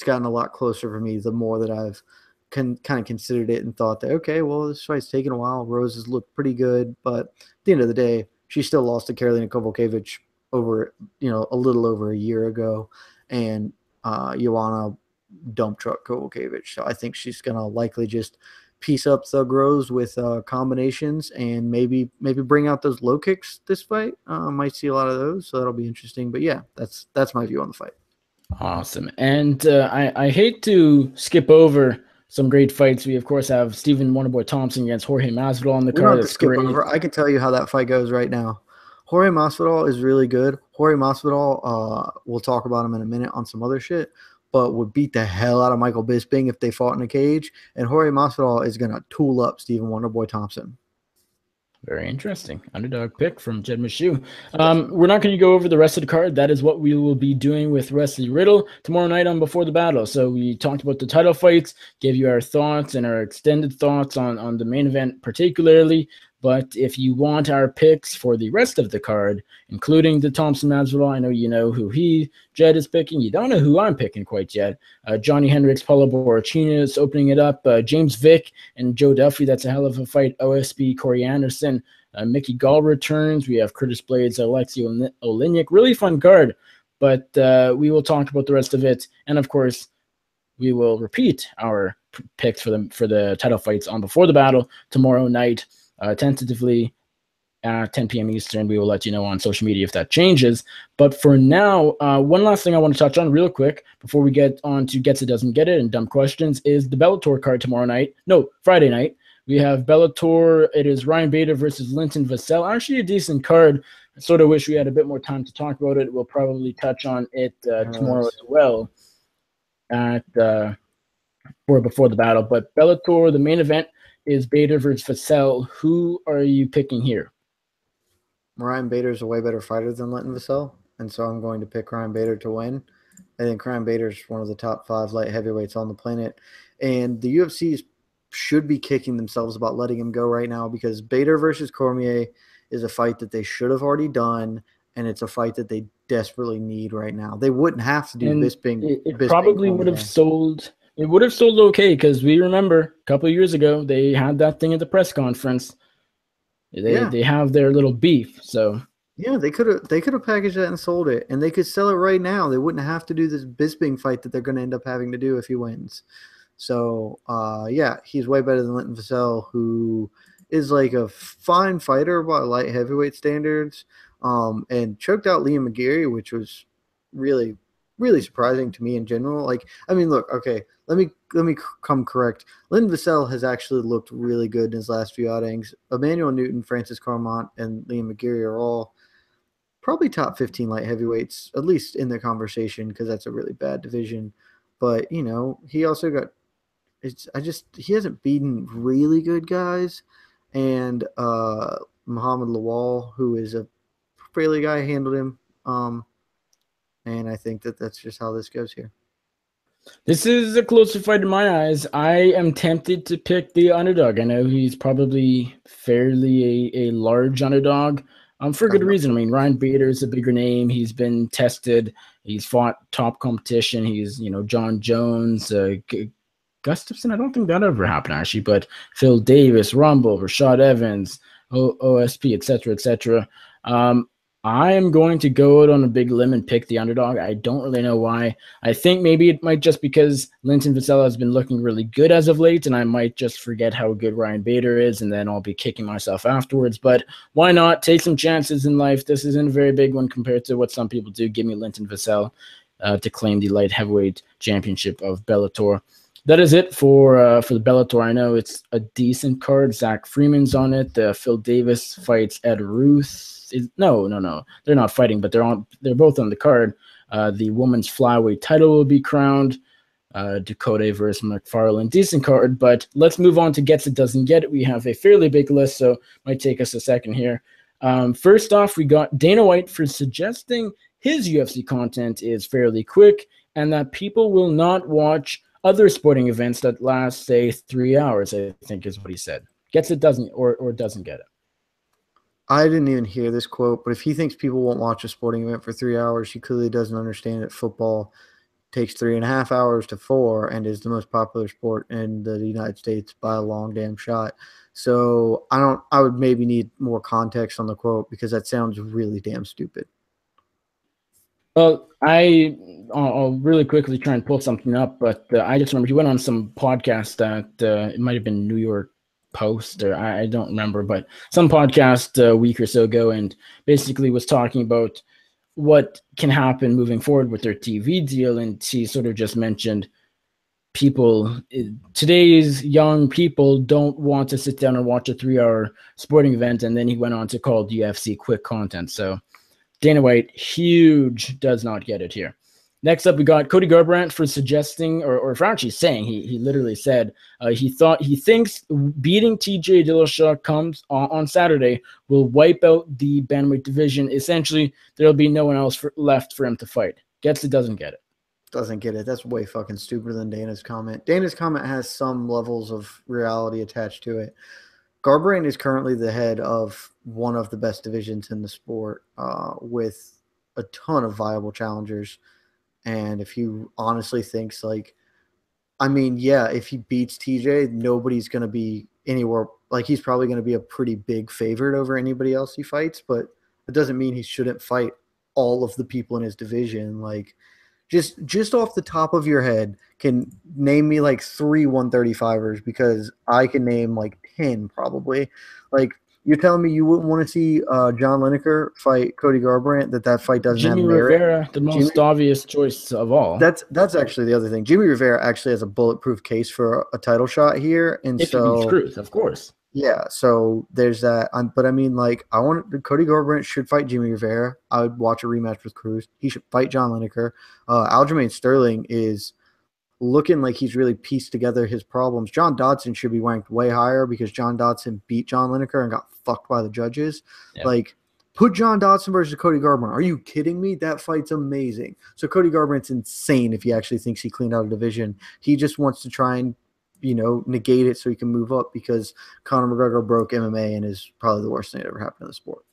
gotten a lot closer for me the more that I've kind of considered it and thought that, okay, well, this fight's taken a while. Rose has looked pretty good, but at the end of the day, she still lost to Karolina Kowalkiewicz over, a little over a year ago, and Joanna dump truck Kowalkiewicz. So I think she's gonna likely just piece up Thug Rose with combinations and maybe bring out those low kicks this fight. Might see a lot of those, so that'll be interesting. But yeah, that's my view on the fight. Awesome. And I hate to skip over some great fights. We, of course, have Stephen Wonderboy Thompson against Jorge Masvidal on the We don't card. have to That's skip great. over. I can tell you how that fight goes right now. Jorge Masvidal is really good. Jorge Masvidal, we'll talk about him in a minute on some other shit, but would beat the hell out of Michael Bisping if they fought in a cage. And Jorge Masvidal is going to tool up Stephen Wonderboy Thompson. Very interesting. Underdog pick from Jed Meshew. We're not going to go over the rest of the card. That is what we will be doing with Wesley Riddle tomorrow night on Before the Battle. So we talked about the title fights, gave you our thoughts and our extended thoughts on the main event particularly. But if you want our picks for the rest of the card, including the Thompson Masvidal, I know you know who Jed is picking. You don't know who I'm picking quite yet. Johnny Hendricks, Paulo Borrachina is opening it up. James Vick and Joe Duffy, that's a hell of a fight. OSB, Corey Anderson, Mickey Gall returns. We have Curtis Blades, Alexei Oleinik. Really fun card, but we will talk about the rest of it. And of course, we will repeat our picks for the title fights on Before the Battle tomorrow night. Tentatively at 10 p.m. Eastern. We will let you know on social media if that changes. But for now, one last thing I want to touch on real quick before we get on to Gets It Doesn't Get It and Dumb Questions is the Bellator card tomorrow night. No, Friday night. We have Bellator. It is Ryan Bader versus Linton Vassell. Actually, a decent card. I sort of wish we had a bit more time to talk about it. We'll probably touch on it tomorrow as well for Before the Battle. But Bellator, the main event, is Bader versus Vassell. Who are you picking here? Ryan Bader is a way better fighter than Linton Vassell, and so I'm going to pick Ryan Bader to win. I think Ryan Bader's one of the top 5 light heavyweights on the planet, and the UFC should be kicking themselves about letting him go right now, because Bader versus Cormier is a fight that they should have already done, and it's a fight that they desperately need right now. They wouldn't have to do And it Bisping probably would have Cormier. sold. It would have sold okay because we remember a couple of years ago they had that thing at the press conference. Yeah, They have their little beef. So yeah, they could have packaged that and sold it, and they could sell it right now. They wouldn't have to do this Bisping fight that they're going to end up having to do if he wins. So, yeah, he's way better than Linton Vassell, who is like a fine fighter by light heavyweight standards, and choked out Liam McGeary, which was really, really surprising to me in general. Like, I mean, look, okay, let me come correct. Linton Vassell has actually looked really good in his last few outings. Emmanuel Newton, Francis Carmont, and Liam McGeary are all probably top 15 light heavyweights, at least in the conversation, because that's a really bad division. But, he also got he hasn't beaten really good guys, and Muhammad Lawal, who is a fairly guy, handled him. And I think that that's just how this goes here. this is a closer fight in my eyes. I am tempted to pick the underdog. I know he's probably fairly a large underdog, for good reason. I mean, Ryan Bader is a bigger name. He's been tested. He's fought top competition. He's, John Jones, Gustafson. I don't think that ever happened, actually, but Phil Davis, Rumble, Rashad Evans, OSP, etc., etc. I am going to go out on a big limb and pick the underdog. I don't really know why. I think maybe it might just because Linton Vassell has been looking really good as of late, and I might just forget how good Ryan Bader is, and then I'll be kicking myself afterwards. But why not take some chances in life? This isn't a very big one compared to what some people do. Give me Linton Vassell to claim the light heavyweight championship of Bellator. That is it for the Bellator. I know it's a decent card. Zach Freeman's on it. Phil Davis fights Ed Ruth. No. They're not fighting, but they're both on the card. The women's flyweight title will be crowned. Dakota versus McFarland. Decent card, but let's move on to Gets It, Doesn't Get It. We have a fairly big list, so it might take us a second here. First off, we got Dana White for suggesting his UFC content is fairly quick and that people will not watch other sporting events that last, say, 3 hours, I think is what he said. Gets it, doesn't, or doesn't get it. I didn't even hear this quote, but if he thinks people won't watch a sporting event for 3 hours, he clearly doesn't understand that football takes 3.5 hours to 4 and is the most popular sport in the United States by a long damn shot. So I would maybe need more context on the quote, because that sounds really damn stupid. Well, I'll really quickly try and pull something up, but I just remember he went on some podcast that it might have been New York Post, or I don't remember, but some podcast a week or so ago, and basically was talking about what can happen moving forward with their TV deal, and he sort of just mentioned today's young people don't want to sit down and watch a 3-hour sporting event, and then he went on to call UFC quick content. So Dana White, huge, does not get it here. Next up, we got Cody Garbrandt for suggesting, or for actually saying, he literally said he thinks beating TJ Dillashaw comes on Saturday will wipe out the bantamweight division. Essentially, there'll be no one else left for him to fight. Gets it, doesn't get it. Doesn't get it. That's way fucking stupider than Dana's comment. Dana's comment has some levels of reality attached to it. Garbrandt is currently the head of one of the best divisions in the sport, with a ton of viable challengers. And if he honestly thinks if he beats TJ, nobody's going to be anywhere. Like, he's probably going to be a pretty big favorite over anybody else he fights, but it doesn't mean he shouldn't fight all of the people in his division. Like, just off the top of your head, can name me like 3 135ers, because I can name like 10 probably. Like, you're telling me you wouldn't want to see John Lineker fight Cody Garbrandt? That fight doesn't Jimmy have merit. Rivera, the most obvious choice of all. That's actually the other thing. Jimmy Rivera actually has a bulletproof case for a title shot here, and if he beats Cruz, of course. Yeah, so there's that. But I mean, like, Cody Garbrandt should fight Jimmy Rivera. I would watch a rematch with Cruz. He should fight John Lineker. Aljamain Sterling is looking like he's really pieced together his problems. John Dodson should be ranked way higher, because John Dodson beat John Lineker and got fucked by the judges. Yep. Like, Put John Dodson versus Cody Garbrandt. Are you kidding me? That fight's amazing. So Cody Garbrandt's insane if he actually thinks he cleaned out a division. He just wants to try and, negate it so he can move up because Conor McGregor broke MMA and is probably the worst thing that ever happened in the sport.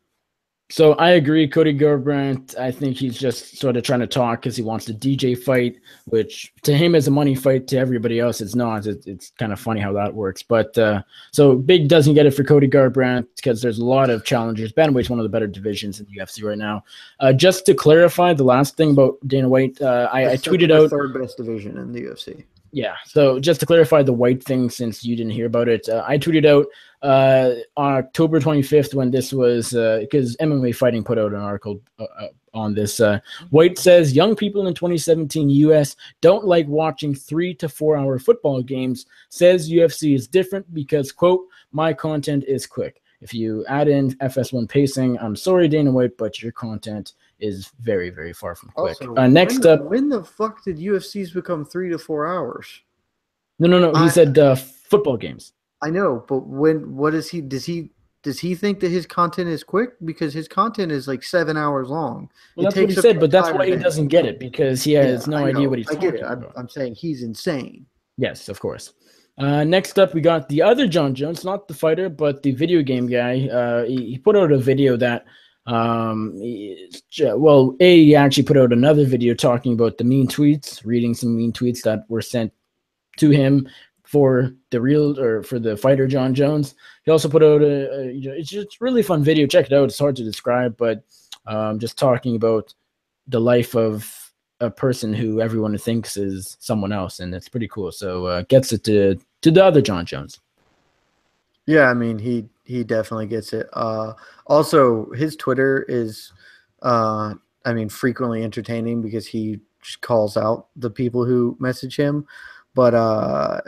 So I agree, Cody Garbrandt. I think he's just sort of trying to talk because he wants the DJ fight, which to him is a money fight. To everybody else, it's not. It's kind of funny how that works. But so Big doesn't get it for Cody Garbrandt because there's a lot of challengers. Bantamweight's one of the better divisions in the UFC right now. Just to clarify, the last thing about Dana White, I tweeted out third best division in the UFC. Yeah. So just to clarify the White thing, since you didn't hear about it, I tweeted out on October 25th when this was because MMA Fighting put out an article on this. White says young people in 2017 US don't like watching 3 to 4 hour football games. Says UFC is different because, quote, my content is quick. If you add in FS1 pacing, I'm sorry, Dana White, but your content is very, very far from quick. Also, next up, when the fuck did UFCs become 3 to 4 hours? No. He said football games. I know, but does he think that his content is quick? Because his content is like 7 hours long. Well, that's what he said, but that's why he doesn't get it because he has no idea what he's talking about. I'm saying he's insane. Yes, of course. Next up, we got the other John Jones, not the fighter, but the video game guy. He put out a video that, he actually put out another video talking about the mean tweets, reading some mean tweets that were sent to him for the fighter John Jones. He also put out it's just a really fun video. Check it out. It's hard to describe, but just talking about the life of a person who everyone thinks is someone else, and it's pretty cool. So gets it to the other John Jones. Yeah, I mean he definitely gets it. Also, his Twitter is frequently entertaining because he just calls out the people who message him. But so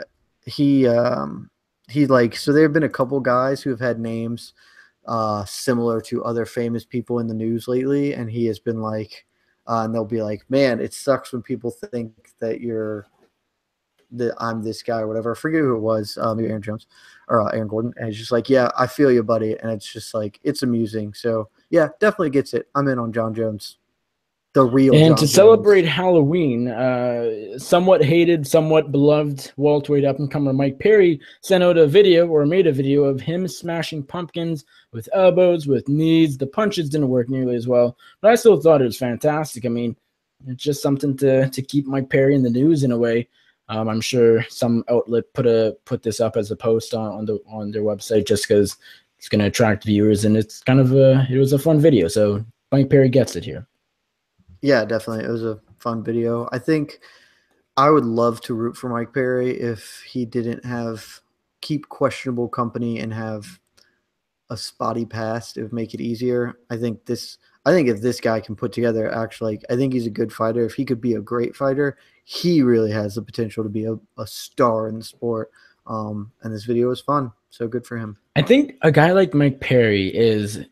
there have been a couple guys who have had names similar to other famous people in the news lately, and he has been like, and they'll be like, man, it sucks when people think that I'm this guy or whatever. I forget who it was, maybe Aaron Jones or Aaron Gordon. And it's just like, yeah, I feel you, buddy. And it's just like, it's amusing. So yeah, definitely gets it. I'm in on John Jones. The real and John to Jones. Celebrate Halloween, somewhat hated, somewhat beloved welterweight up-and-comer Mike Perry made a video of him smashing pumpkins with elbows, with knees. The punches didn't work nearly as well, but I still thought it was fantastic. I mean, it's just something to keep Mike Perry in the news in a way. I'm sure some outlet put this up as a post on their website just because it's going to attract viewers, and it's kind of it was a fun video. So Mike Perry gets it here. Yeah, definitely. It was a fun video. I think I would love to root for Mike Perry if he didn't keep questionable company and have a spotty past. It would make it easier. I think if this guy can put together I think he's a good fighter. If he could be a great fighter, he really has the potential to be a star in the sport. And this video was fun. So good for him. I think a guy like Mike Perry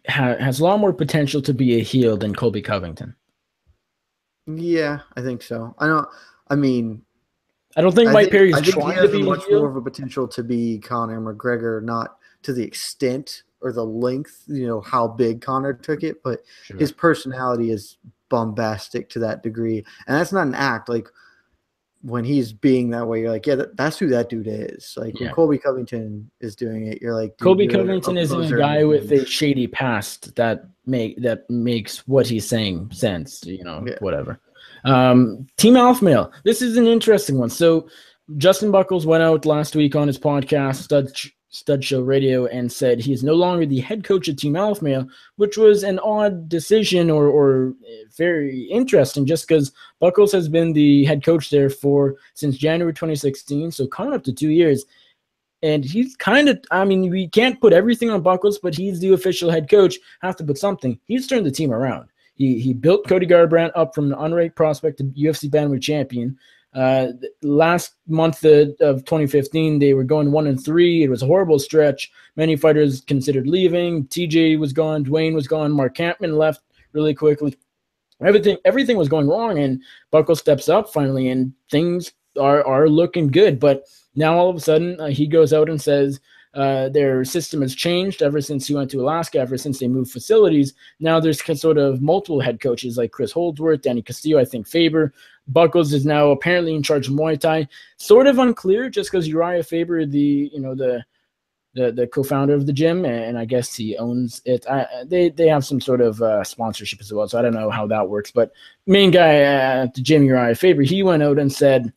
has a lot more potential to be a heel than Colby Covington. Yeah, I think so. I don't think Mike Perry's trying to be he has much more of a potential to be Conor McGregor, not to the extent or the length, how big Conor took it, but his personality is bombastic to that degree. And that's not an act. Like when he's being that way, you're like, yeah, that's who that dude is. Like when Colby Covington is doing it, you're like, Colby Covington isn't a guy with a shady past that makes what he's saying sense, whatever. Team Alpha Male. This is an interesting one. So Justin Buckles went out last week on his podcast, Stud Show Radio, and said he is no longer the head coach of Team Alpha Male, which was an odd decision or very interesting just because Buckles has been the head coach there since January 2016, so coming up to 2 years. And he's we can't put everything on Buckles, but he's the official head coach. Have to put something. He's turned the team around. He built Cody Garbrandt up from an unranked prospect to UFC Bantamweight champion. Last month of 2015, they were going 1-3. It was a horrible stretch. Many fighters considered leaving. TJ was gone. Dwayne was gone. Mark Campman left really quickly. Everything was going wrong, and Buckles steps up finally, and things are looking good. But now all of a sudden, he goes out and says their system has changed ever since he went to Alaska, ever since they moved facilities. Now there's sort of multiple head coaches like Chris Holdsworth, Danny Castillo, I think Faber. Buckles is now apparently in charge of Muay Thai. Sort of unclear, just because Uriah Faber, the co-founder of the gym, and I guess he owns it. They have some sort of sponsorship as well, so I don't know how that works. But main guy at the gym, Uriah Faber, he went out and said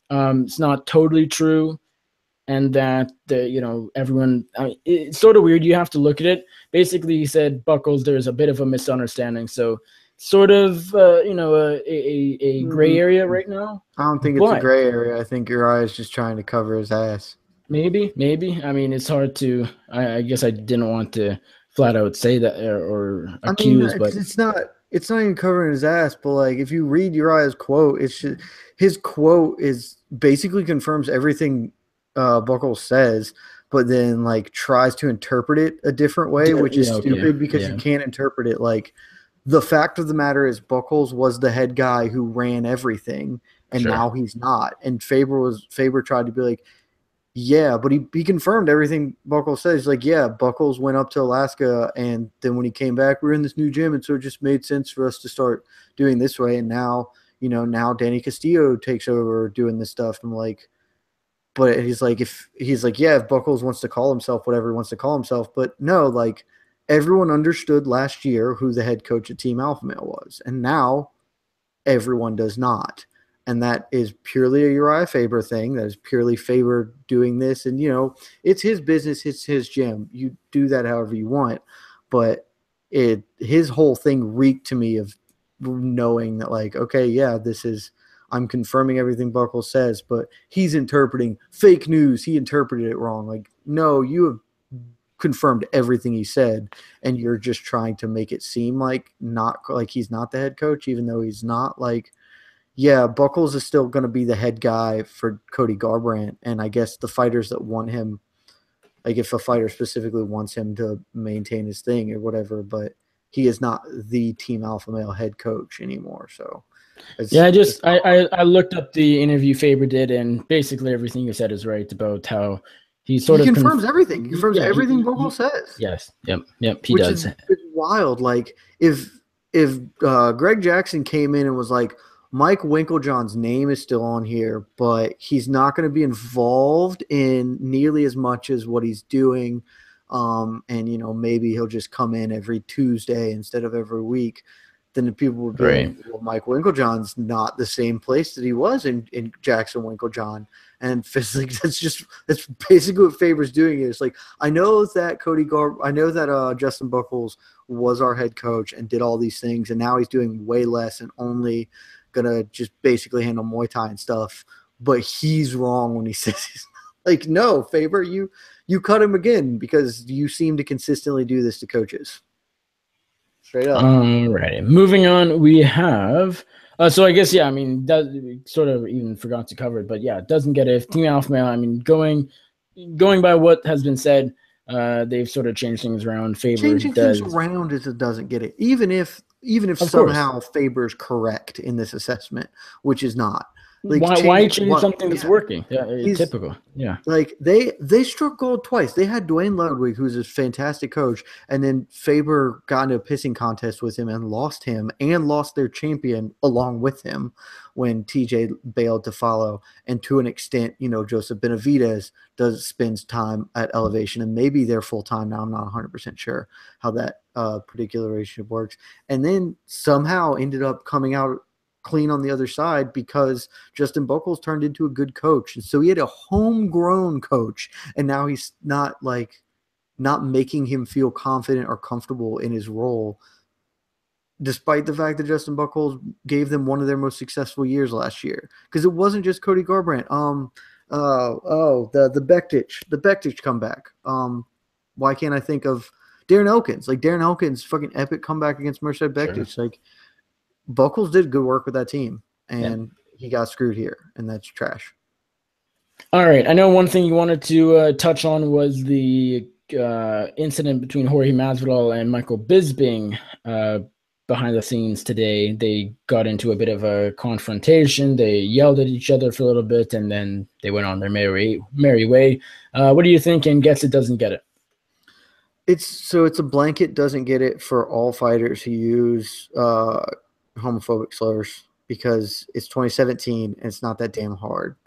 it's not totally true, and that everyone. I mean, it's sort of weird. You have to look at it. Basically, he said Buckles, there's a bit of a misunderstanding. So sort of a gray area right now. I don't think it's a gray area. I think Uriah is just trying to cover his ass. Maybe. I mean, it's hard to. I guess I didn't want to flat out say that or accuse, but it's not even covering his ass. But like, if you read Uriah's quote, his quote is basically confirms everything Buckles says, but then like tries to interpret it a different way, which is stupid because you can't interpret it. Like, the fact of the matter is Buckles was the head guy who ran everything, and now he's not. And Faber tried to be like, yeah, but he confirmed everything Buckles says. Like, yeah, Buckles went up to Alaska, and then when he came back, we were in this new gym, and so it just made sense for us to start doing this way. And now, now Danny Castillo takes over doing this stuff. I'm like, but if Buckles wants to call himself whatever he wants to call himself, but no, like, everyone understood last year who the head coach at Team Alpha Male was, and now everyone does not. And that is purely a Uriah Faber thing. That is purely Faber doing this. And, it's his business. It's his gym. You do that however you want. But his whole thing reeked to me of knowing that, like, okay, yeah, I'm confirming everything Buckles says, but he's interpreting fake news. He interpreted it wrong. Like, no, you have confirmed everything he said, and you're just trying to make it seem like he's not the head coach, even though he's not. Like, yeah, Buckles is still going to be the head guy for Cody Garbrandt, and I guess the fighters that want him, like if a fighter specifically wants him to maintain his thing or whatever, but he is not the Team Alpha Male head coach anymore. So, I looked up the interview Faber did, and basically everything you said is right about how he confirms everything. He confirms everything Buckles says. Yes, yep, he does. It's wild. Like if Greg Jackson came in and was like, Mike Winklejohn's name is still on here, but he's not going to be involved in nearly as much as what he's doing. And, maybe he'll just come in every Tuesday instead of every week. Then the people would be like, well, Mike Winklejohn's not the same place that he was in Jackson Winklejohn. And physically, that's basically what Faber's doing. Is like, I know that Justin Buckles was our head coach and did all these things, and now he's doing way less and only gonna just basically handle Muay Thai and stuff, but he's wrong when he says he's like, no, Faber, you cut him again because you seem to consistently do this to coaches. Straight up. Alrighty, moving on, we have so I guess we sort of even forgot to cover it, but yeah, it doesn't get it. Team Alpha Male, I mean, going by what has been said, they've sort of changed things around. Faber changing things around is it doesn't get it, even if somehow Faber's correct in this assessment, which is not. Like, why change something that's working? Yeah, typical. Yeah. Like they struck gold twice. They had Dwayne Ludwig, who's a fantastic coach, and then Faber got into a pissing contest with him and lost him and lost their champion along with him when TJ bailed to follow. And to an extent, Joseph Benavidez spends time at Elevation, and maybe they're full time now. I'm not 100% sure how that particular relationship works. And then somehow ended up coming out clean on the other side because Justin Buckles turned into a good coach. And so he had a homegrown coach, and now he's not making him feel confident or comfortable in his role, despite the fact that Justin Buckles gave them one of their most successful years last year. Because it wasn't just Cody Garbrandt. The Bektic comeback. Why can't I think of Darren Elkins? Like, Darren Elkins' fucking epic comeback against Merced Bektic. Sure. Like, Buckles did good work with that team, and he got screwed here, and that's trash. All right. I know one thing you wanted to touch on was the incident between Jorge Masvidal and Michael Bisping behind the scenes today. They got into a bit of a confrontation. They yelled at each other for a little bit, and then they went on their merry way. What do you think? And gets it, doesn't get it? It's a blanket doesn't get it for all fighters who use homophobic slurs because it's 2017 and it's not that damn hard.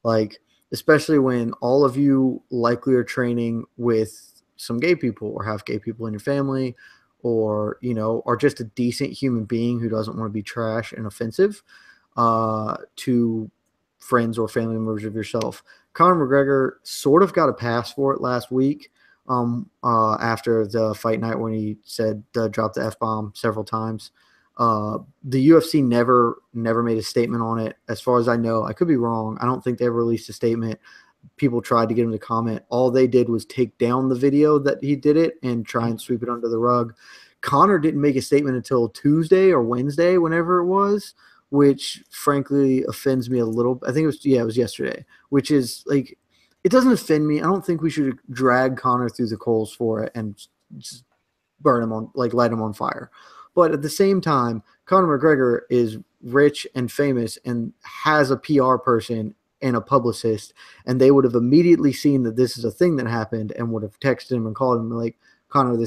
Like, especially when all of you likely are training with some gay people or have gay people in your family, or are just a decent human being who doesn't want to be trash and offensive to friends or family members of yourself. Conor McGregor sort of got a pass for it last week after the fight night when he said drop the F-bomb several times. The UFC never made a statement on it. As far as I know, I could be wrong. I don't think they ever released a statement. People tried to get him to comment. All they did was take down the video that he did it and try and sweep it under the rug. Conor didn't make a statement until Tuesday or Wednesday, whenever it was, which frankly offends me a little. I think it was yesterday, which is like, it doesn't offend me. I don't think we should drag Conor through the coals for it and just burn him on, like light him on fire. But at the same time, Conor McGregor is rich and famous and has a PR person and a publicist, and they would have immediately seen that this is a thing that happened and would have texted him and called him like, Conor,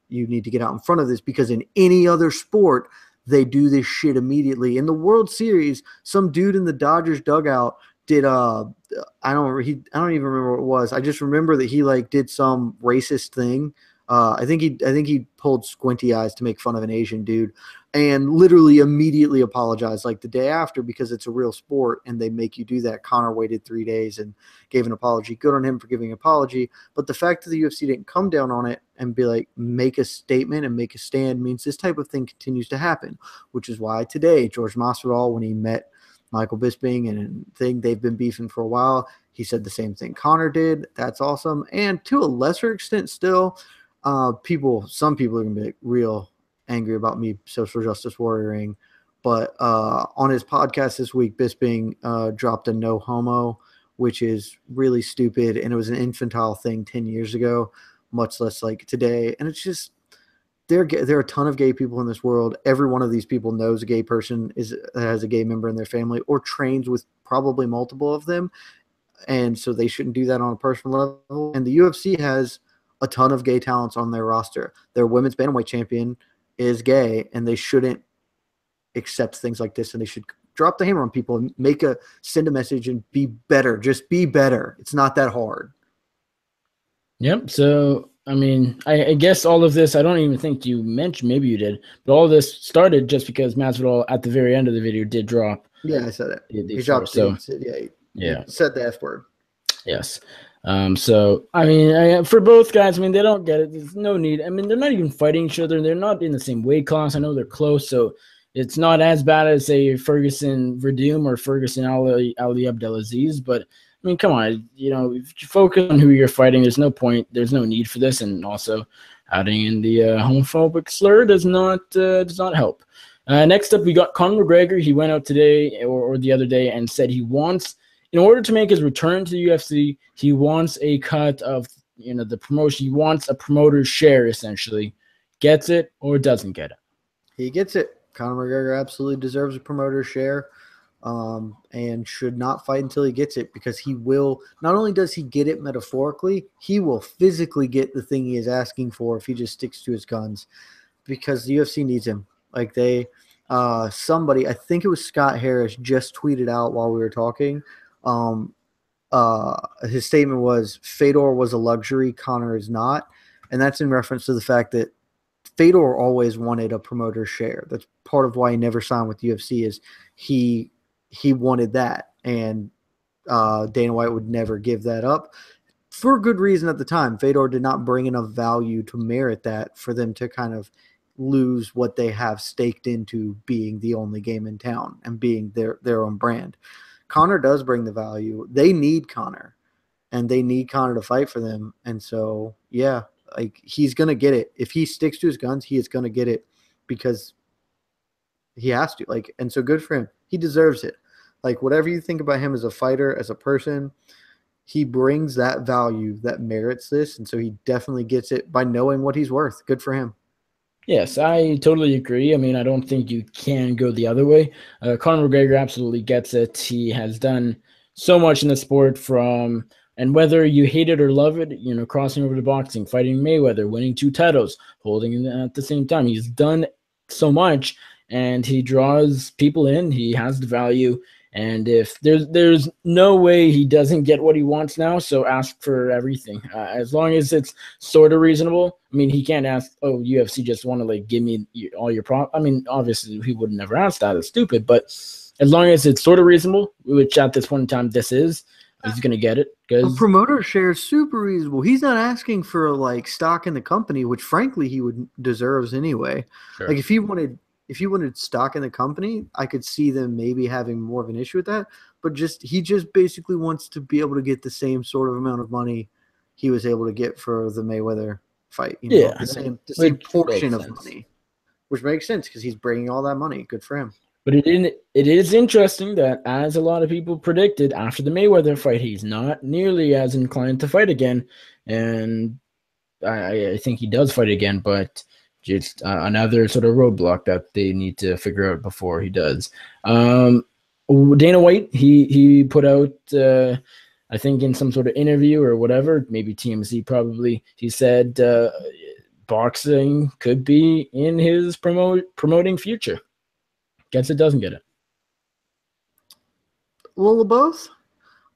you need to get out in front of this, because in any other sport, they do this shit immediately. In the World Series, some dude in the Dodgers dugout did I don't even remember what it was. I just remember that he like did some racist thing. I think he pulled squinty eyes to make fun of an Asian dude, and literally immediately apologized like the day after, because it's a real sport and they make you do that. Conor waited 3 days and gave an apology. Good on him for giving an apology. But the fact that the UFC didn't come down on it and be like, make a statement and make a stand, means this type of thing continues to happen, which is why today George Masvidal, when he met Michael Bisping and they've been beefing for a while, he said the same thing Conor did. That's awesome. And to a lesser extent still, some people are going to be real angry about me social justice warrioring, but on his podcast this week, Bisping dropped a no homo, which is really stupid, and it was an infantile thing 10 years ago, much less like today. And it's just, there are a ton of gay people in this world. Every one of these people knows a gay person has a gay member in their family or trains with probably multiple of them, and so they shouldn't do that on a personal level. And the UFC has a ton of gay talents on their roster. Their women's bantamweight champion is gay, and they shouldn't accept things like this, and they should drop the hammer on people and send a message and be better. Just be better. It's not that hard. Yep. So, I mean, I guess all of this, I don't even think you mentioned, maybe you did, but all this started just because Masvidal at the very end of the video did drop. Yeah, I said it. He dropped. So, he said the F word. Yes. So, I mean, for both guys, I mean, they don't get it. There's no need. I mean, they're not even fighting each other. They're not in the same weight class. I know they're close, so it's not as bad as, say, Ferguson Verdum or Ferguson Ali Abdelaziz. But, I mean, come on. If you focus on who you're fighting, there's no point. There's no need for this. And also, adding in the homophobic slur does not help. Next up, we got Conor McGregor. He went out today or the other day and said he wants, in order to make his return to the UFC, he wants a cut of the promotion. He wants a promoter's share, essentially. Gets it or doesn't get it? He gets it. Conor McGregor absolutely deserves a promoter's share, and should not fight until he gets it, because he will. Not only does he get it metaphorically, he will physically get the thing he is asking for if he just sticks to his guns, because the UFC needs him. Like somebody, I think it was Scott Harris, just tweeted out while we were talking. His statement was, Fedor was a luxury, Conor is not. And that's in reference to the fact that Fedor always wanted a promoter share. That's part of why he never signed with the UFC, is he wanted that. And Dana White would never give that up, for good reason at the time. Fedor did not bring enough value to merit that for them to kind of lose what they have staked into being the only game in town and being their own brand. Conor does bring the value. They need Conor, and they need Conor to fight for them. And so, yeah, like, he's going to get it. If he sticks to his guns, he is going to get it, because he has to. Like, and so good for him. He deserves it. Like, whatever you think about him as a fighter, as a person, he brings that value that merits this. And so he definitely gets it by knowing what he's worth. Good for him. Yes, I totally agree. I mean, I don't think you can go the other way. Conor McGregor absolutely gets it. He has done so much in the sport and whether you hate it or love it, crossing over to boxing, fighting Mayweather, winning 2 titles, holding it at the same time. He's done so much and he draws people in. He has the value. And if there's no way he doesn't get what he wants now, so ask for everything. As long as it's sort of reasonable. I mean, he can't ask, oh, UFC just want to like give me all your prop. I mean, obviously he would never ask that. It's stupid. But as long as it's sort of reasonable, which at this point in time this is, he's gonna get it. A Because promoter share is super reasonable. He's not asking for like stock in the company, which frankly he would deserves anyway. sure. Like if he wanted stock in the company, I could see them maybe having more of an issue with that. But he just basically wants to be able to get the same sort of amount of money he was able to get for the Mayweather fight. Yeah, The same which portion makes of sense. money, which makes sense because he's bringing all that money. Good for him. But it is interesting that, as a lot of people predicted, after the Mayweather fight, he's not nearly as inclined to fight again. And I think he does fight again, but just another sort of roadblock that they need to figure out before he does. Dana White, he put out, I think in some sort of interview or whatever, maybe TMZ probably, he said boxing could be in his promoting future. Gets it, doesn't get it. Well, both.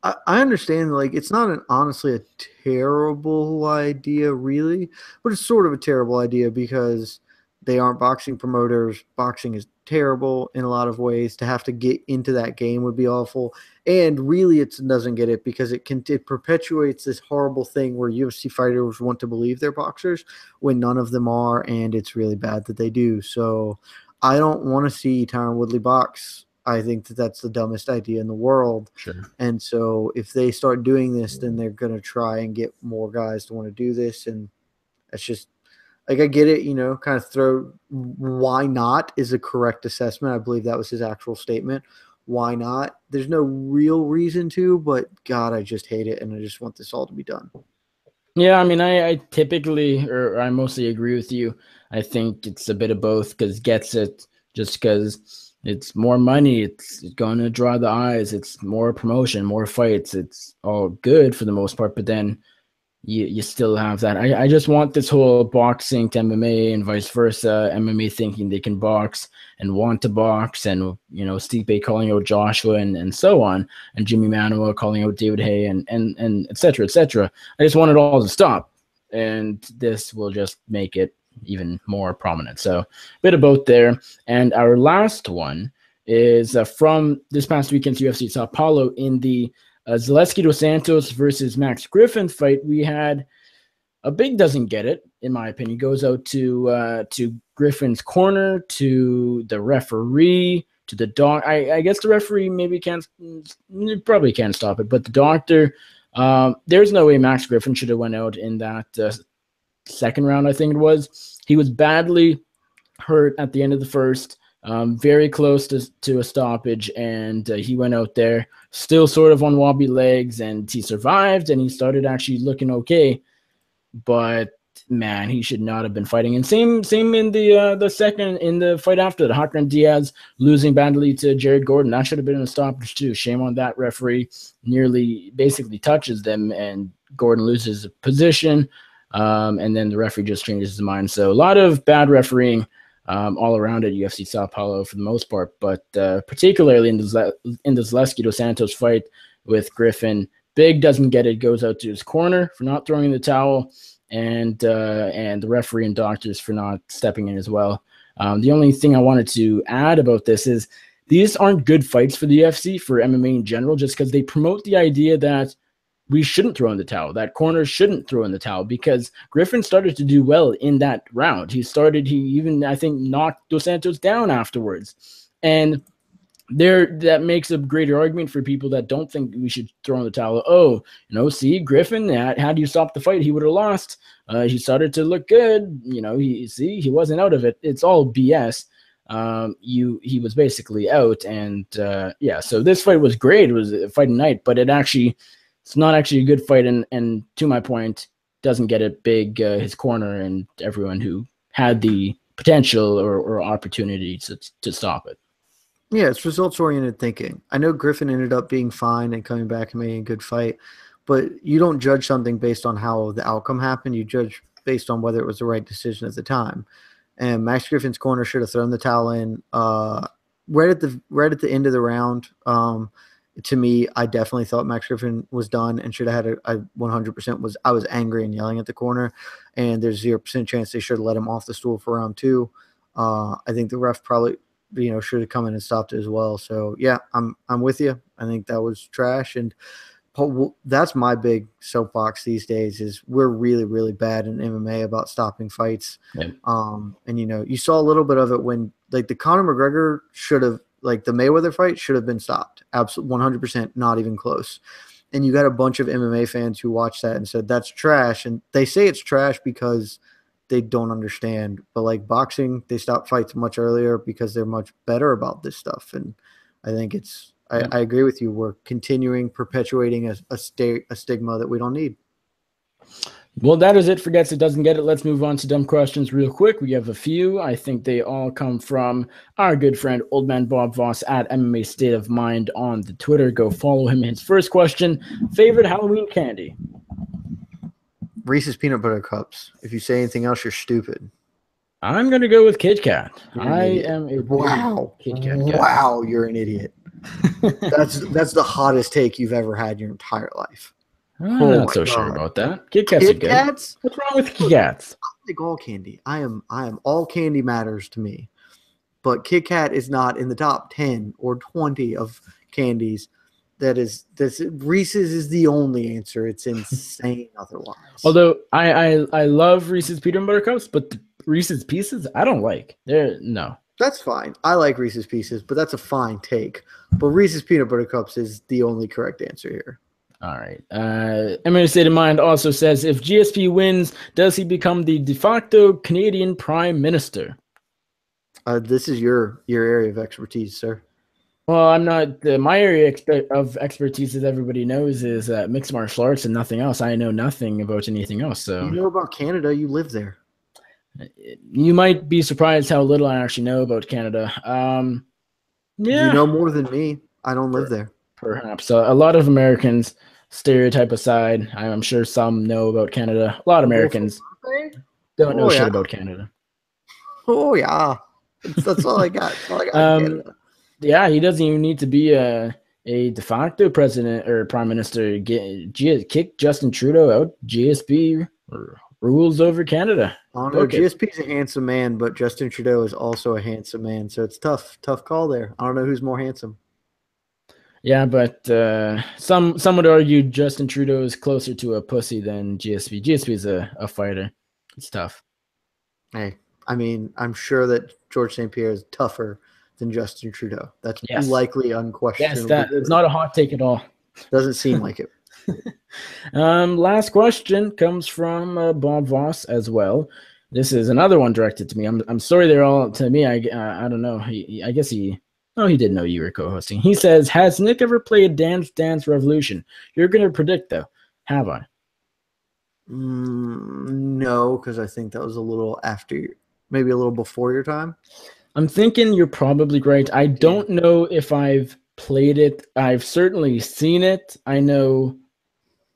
I understand, like, it's not honestly a terrible idea, really, but it's sort of a terrible idea because they aren't boxing promoters. Boxing is terrible in a lot of ways. To have to get into that game would be awful. And really, it doesn't get it because it perpetuates this horrible thing where UFC fighters want to believe they're boxers when none of them are, and it's really bad that they do. So I don't want to see Tyron Woodley box. I think that that's the dumbest idea in the world. Sure. And so if they start doing this, then they're going to try and get more guys to want to do this. And that's just like, I get it, kind of why not is a correct assessment. I believe that was his actual statement. Why not? There's no real reason to, but God, I just hate it. And I just want this all to be done. Yeah, I mean, I typically, or I mostly agree with you. I think it's a bit of both because gets it just because it's more money. It's going to draw the eyes. It's more promotion, more fights. It's all good for the most part, but then you still have that. I just want this whole boxing to MMA and vice versa. MMA thinking they can box and want to box, and Stipe calling out Joshua and so on, and Jimmy Manuwa calling out David Haye and et cetera, et cetera. I just want it all to stop, and this will just make it even more prominent. So a bit of both there. And our last one is from this past weekend's UFC Sao Paulo in the Zaleski dos Santos versus Max Griffin fight. We had a big doesn't get it, in my opinion. Goes out to Griffin's corner, to the referee, to the doc. I guess the referee probably can't stop it, but the doctor. There's no way Max Griffin should have went out in that second round. I think it was. He was badly hurt at the end of the first. Very close to a stoppage, and he went out there still sort of on wobbly legs, and he survived, and he started actually looking okay. But man, he should not have been fighting. And same in the second, in the fight after the Hakran Diaz losing badly to Jared Gordon. That should have been a stoppage too. Shame on that referee. Nearly basically touches them, and Gordon loses position. And then the referee just changes his mind. So a lot of bad refereeing all around at UFC Sao Paulo for the most part, but particularly in the Zaleski dos Santos fight with Griffin. Big doesn't get it, goes out to his corner for not throwing the towel, and the referee and doctors for not stepping in as well. The only thing I wanted to add about this is these aren't good fights for the UFC, for MMA in general, just because they promote the idea that we shouldn't throw in the towel, that corners shouldn't throw in the towel, because Griffin started to do well in that round. He even, I think, knocked Dos Santos down afterwards. And that makes a greater argument for people that don't think we should throw in the towel. Oh, see, Griffin, had you stopped the fight, he would have lost. He started to look good. He wasn't out of it. It's all BS. He was basically out. And so this fight was great. It was a fight night, but it's not actually a good fight, and to my point, doesn't get it big. His corner and everyone who had the potential or opportunity to stop it. Yeah, it's results-oriented thinking. I know Griffin ended up being fine and coming back and making a good fight, but you don't judge something based on how the outcome happened. You judge based on whether it was the right decision at the time. And Max Griffin's corner should have thrown the towel in right at the end of the round. To me, I definitely thought Max Griffin was done and should have had a 100%. I was angry and yelling at the corner, and there's 0% chance they should have let him off the stool for round 2. I think the ref probably should have come in and stopped it as well. So yeah, I'm with you. I think that was trash, and that's my big soapbox these days is we're really, really bad in MMA about stopping fights. Yeah. And you saw a little bit of it when like the Conor McGregor the Mayweather fight should have been stopped. Absolutely 100%, not even close. And you got a bunch of MMA fans who watched that and said that's trash. And they say it's trash because they don't understand. But like boxing, they stop fights much earlier because they're much better about this stuff. And I think I agree with you. We're perpetuating a stigma that we don't need. Well, that is it for Gets It Doesn't Get It. Let's move on to dumb questions real quick. We have a few. I think they all come from our good friend, Old Man Bob Voss at MMA State of Mind on the Twitter. Go follow him. His first question, favorite Halloween candy? Reese's Peanut Butter Cups. If you say anything else, you're stupid. I'm going to go with Kit Kat. I am a Kit Kat guy. Wow, you're an idiot. That's the hottest take you've ever had in your entire life. I'm not so sure about that. Kit Kats are good. What's wrong with Kit Kats? I like all candy. I am all candy matters to me. But Kit Kat is not in the top 10 or 20 of candies. Reese's is the only answer. It's insane otherwise. Although I love Reese's Peanut Butter Cups, but the Reese's Pieces I don't like. No. That's fine. I like Reese's Pieces, but that's a fine take. But Reese's Peanut Butter Cups is the only correct answer here. All right. MMA State of Mind also says, if GSP wins, does he become the de facto Canadian Prime Minister? This is your area of expertise, sir. Well, I'm not. My area of expertise, as everybody knows, is mixed martial arts and nothing else. I know nothing about anything else. So you know about Canada? You live there. You might be surprised how little I actually know about Canada. Yeah, you know more than me. I don't live there. Perhaps a lot of Americans, stereotype aside, I'm sure some know about Canada. A lot of Americans don't know shit about Canada. Oh yeah, that's all I got. That's all I got. Yeah, he doesn't even need to be a de facto president or prime minister. Kick Justin Trudeau out. GSP rules over Canada. I don't know. GSP's a handsome man, but Justin Trudeau is also a handsome man. So it's tough call there. I don't know who's more handsome. Yeah, but some would argue Justin Trudeau is closer to a pussy than GSP. GSP is a fighter. It's tough. Hey, I mean, I'm sure that George St-Pierre is tougher than Justin Trudeau. That's likely unquestionable. Yes, it's not a hot take at all. Doesn't seem like it. Last question comes from Bob Voss as well. This is another one directed to me. I'm sorry they're all to me. I don't know. I guess he didn't know you were co-hosting. He says, has Nick ever played Dance Dance Revolution? You're going to predict, though. Have I? No, because I think that was a little after, maybe a little before your time. I'm thinking you're probably right. I don't know if I've played it. I've certainly seen it. I know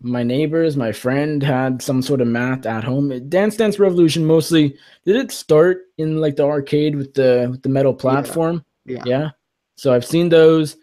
my neighbors, my friend had some sort of mat at home. Dance Dance Revolution mostly, did it start in like the arcade with the metal platform? Yeah. So I've seen those.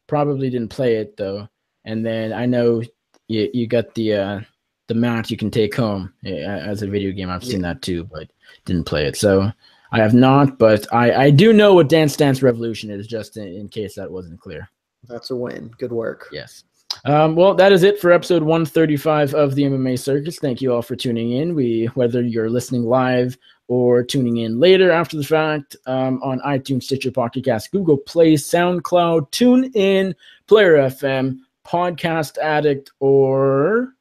Probably didn't play it though. And then I know you got the mat you can take home as a video game. I've seen that too, but didn't play it. So I have not, but I do know what Dance Dance Revolution is, just in case that wasn't clear. That's a win. Good work. Yes. Well, that is it for episode 135 of the MMA Circus. Thank you all for tuning in. Whether you're listening live or tuning in later after the fact, on iTunes, Stitcher, Pocket Cast, Google Play, SoundCloud, TuneIn, Player FM, Podcast Addict, or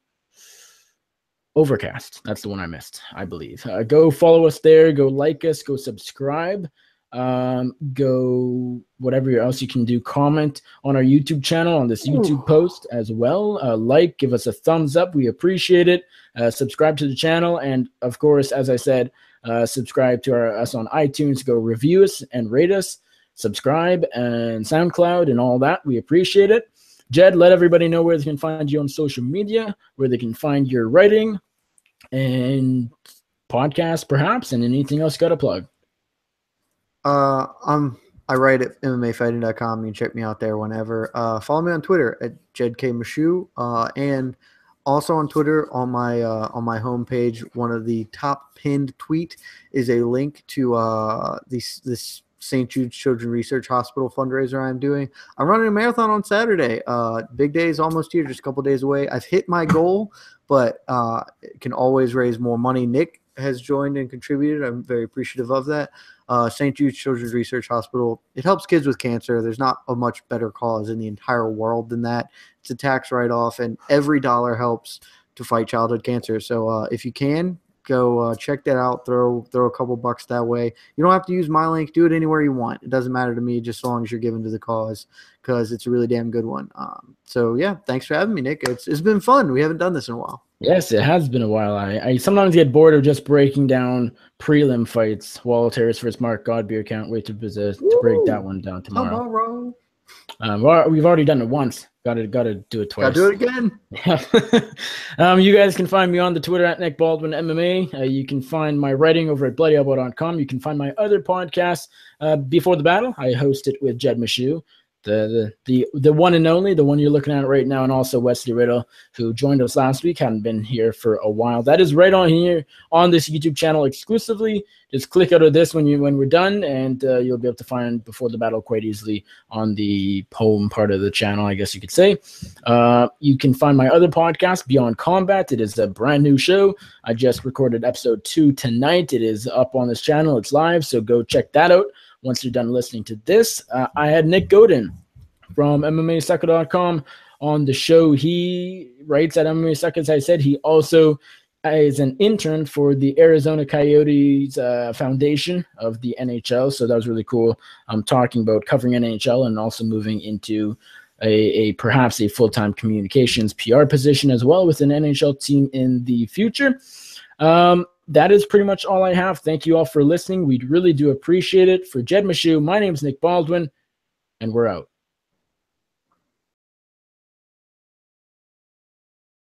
Overcast. That's the one I missed, I believe. Go follow us there. Go like us. Go subscribe. Go whatever else you can do. Comment on our YouTube channel, on this YouTube post as well. Give us a thumbs up. We appreciate it. Subscribe to the channel. And of course, as I said, Subscribe to us on iTunes. Go review us and rate us. Subscribe and SoundCloud and all that. We appreciate it. Jed, let everybody know where they can find you on social media, where they can find your writing and podcast, perhaps, and anything else you got to plug. I write at MMAfighting.com. You can check me out there whenever. Follow me on Twitter at Jed Meshew, and also on Twitter on my homepage. One of the top pinned tweet is a link to this St. Jude's Children's Research Hospital fundraiser I'm doing. I'm running a marathon on Saturday. Big day is almost here, just a couple days away. I've hit my goal, but can always raise more money. Nick has joined and contributed. I'm very appreciative of that. St. Jude's Children's Research Hospital, it helps kids with cancer. There's not a much better cause in the entire world than that. It's a tax write-off, and every dollar helps to fight childhood cancer. So if you can, go check that out. Throw a couple bucks that way. You don't have to use my link. Do it anywhere you want. It doesn't matter to me, just as long as you're giving to the cause, because it's a really damn good one. So yeah, thanks for having me, Nick. It's been fun. We haven't done this in a while. Yes, it has been a while. I sometimes get bored of just breaking down prelim fights. Wall Terrace versus Mark Godbeer. Can't wait to break that one down tomorrow. We've already done it once. Got to do it twice. Got to do it again. You guys can find me on the Twitter at Nick Baldwin MMA. You can find my writing over at bloodyelbow.com. You can find my other podcast, Before the Battle. I host it with Jed Meshew, the one and only, the one you're looking at right now, and also Wesley Riddle, who joined us last week, hadn't been here for a while. That is right on here on this YouTube channel exclusively. Just click out of this when we're done, and you'll be able to find Before the Battle quite easily on the home part of the channel, I guess you could say. You can find my other podcast, Beyond Combat. It is a brand new show. I just recorded episode 2 tonight. It is up on this channel. It's live, so go check that out. Once you're done listening to this, I had Nick Godin from MMACircus.com on the show. He writes at MMA Circus. I said he also is an intern for the Arizona Coyotes Foundation of the NHL. So that was really cool. I'm talking about covering NHL and also moving into perhaps a full-time communications PR position as well with an NHL team in the future. That is pretty much all I have. Thank you all for listening. We really do appreciate it. For Jed Meshew, my name is Nick Baldwin, and we're out.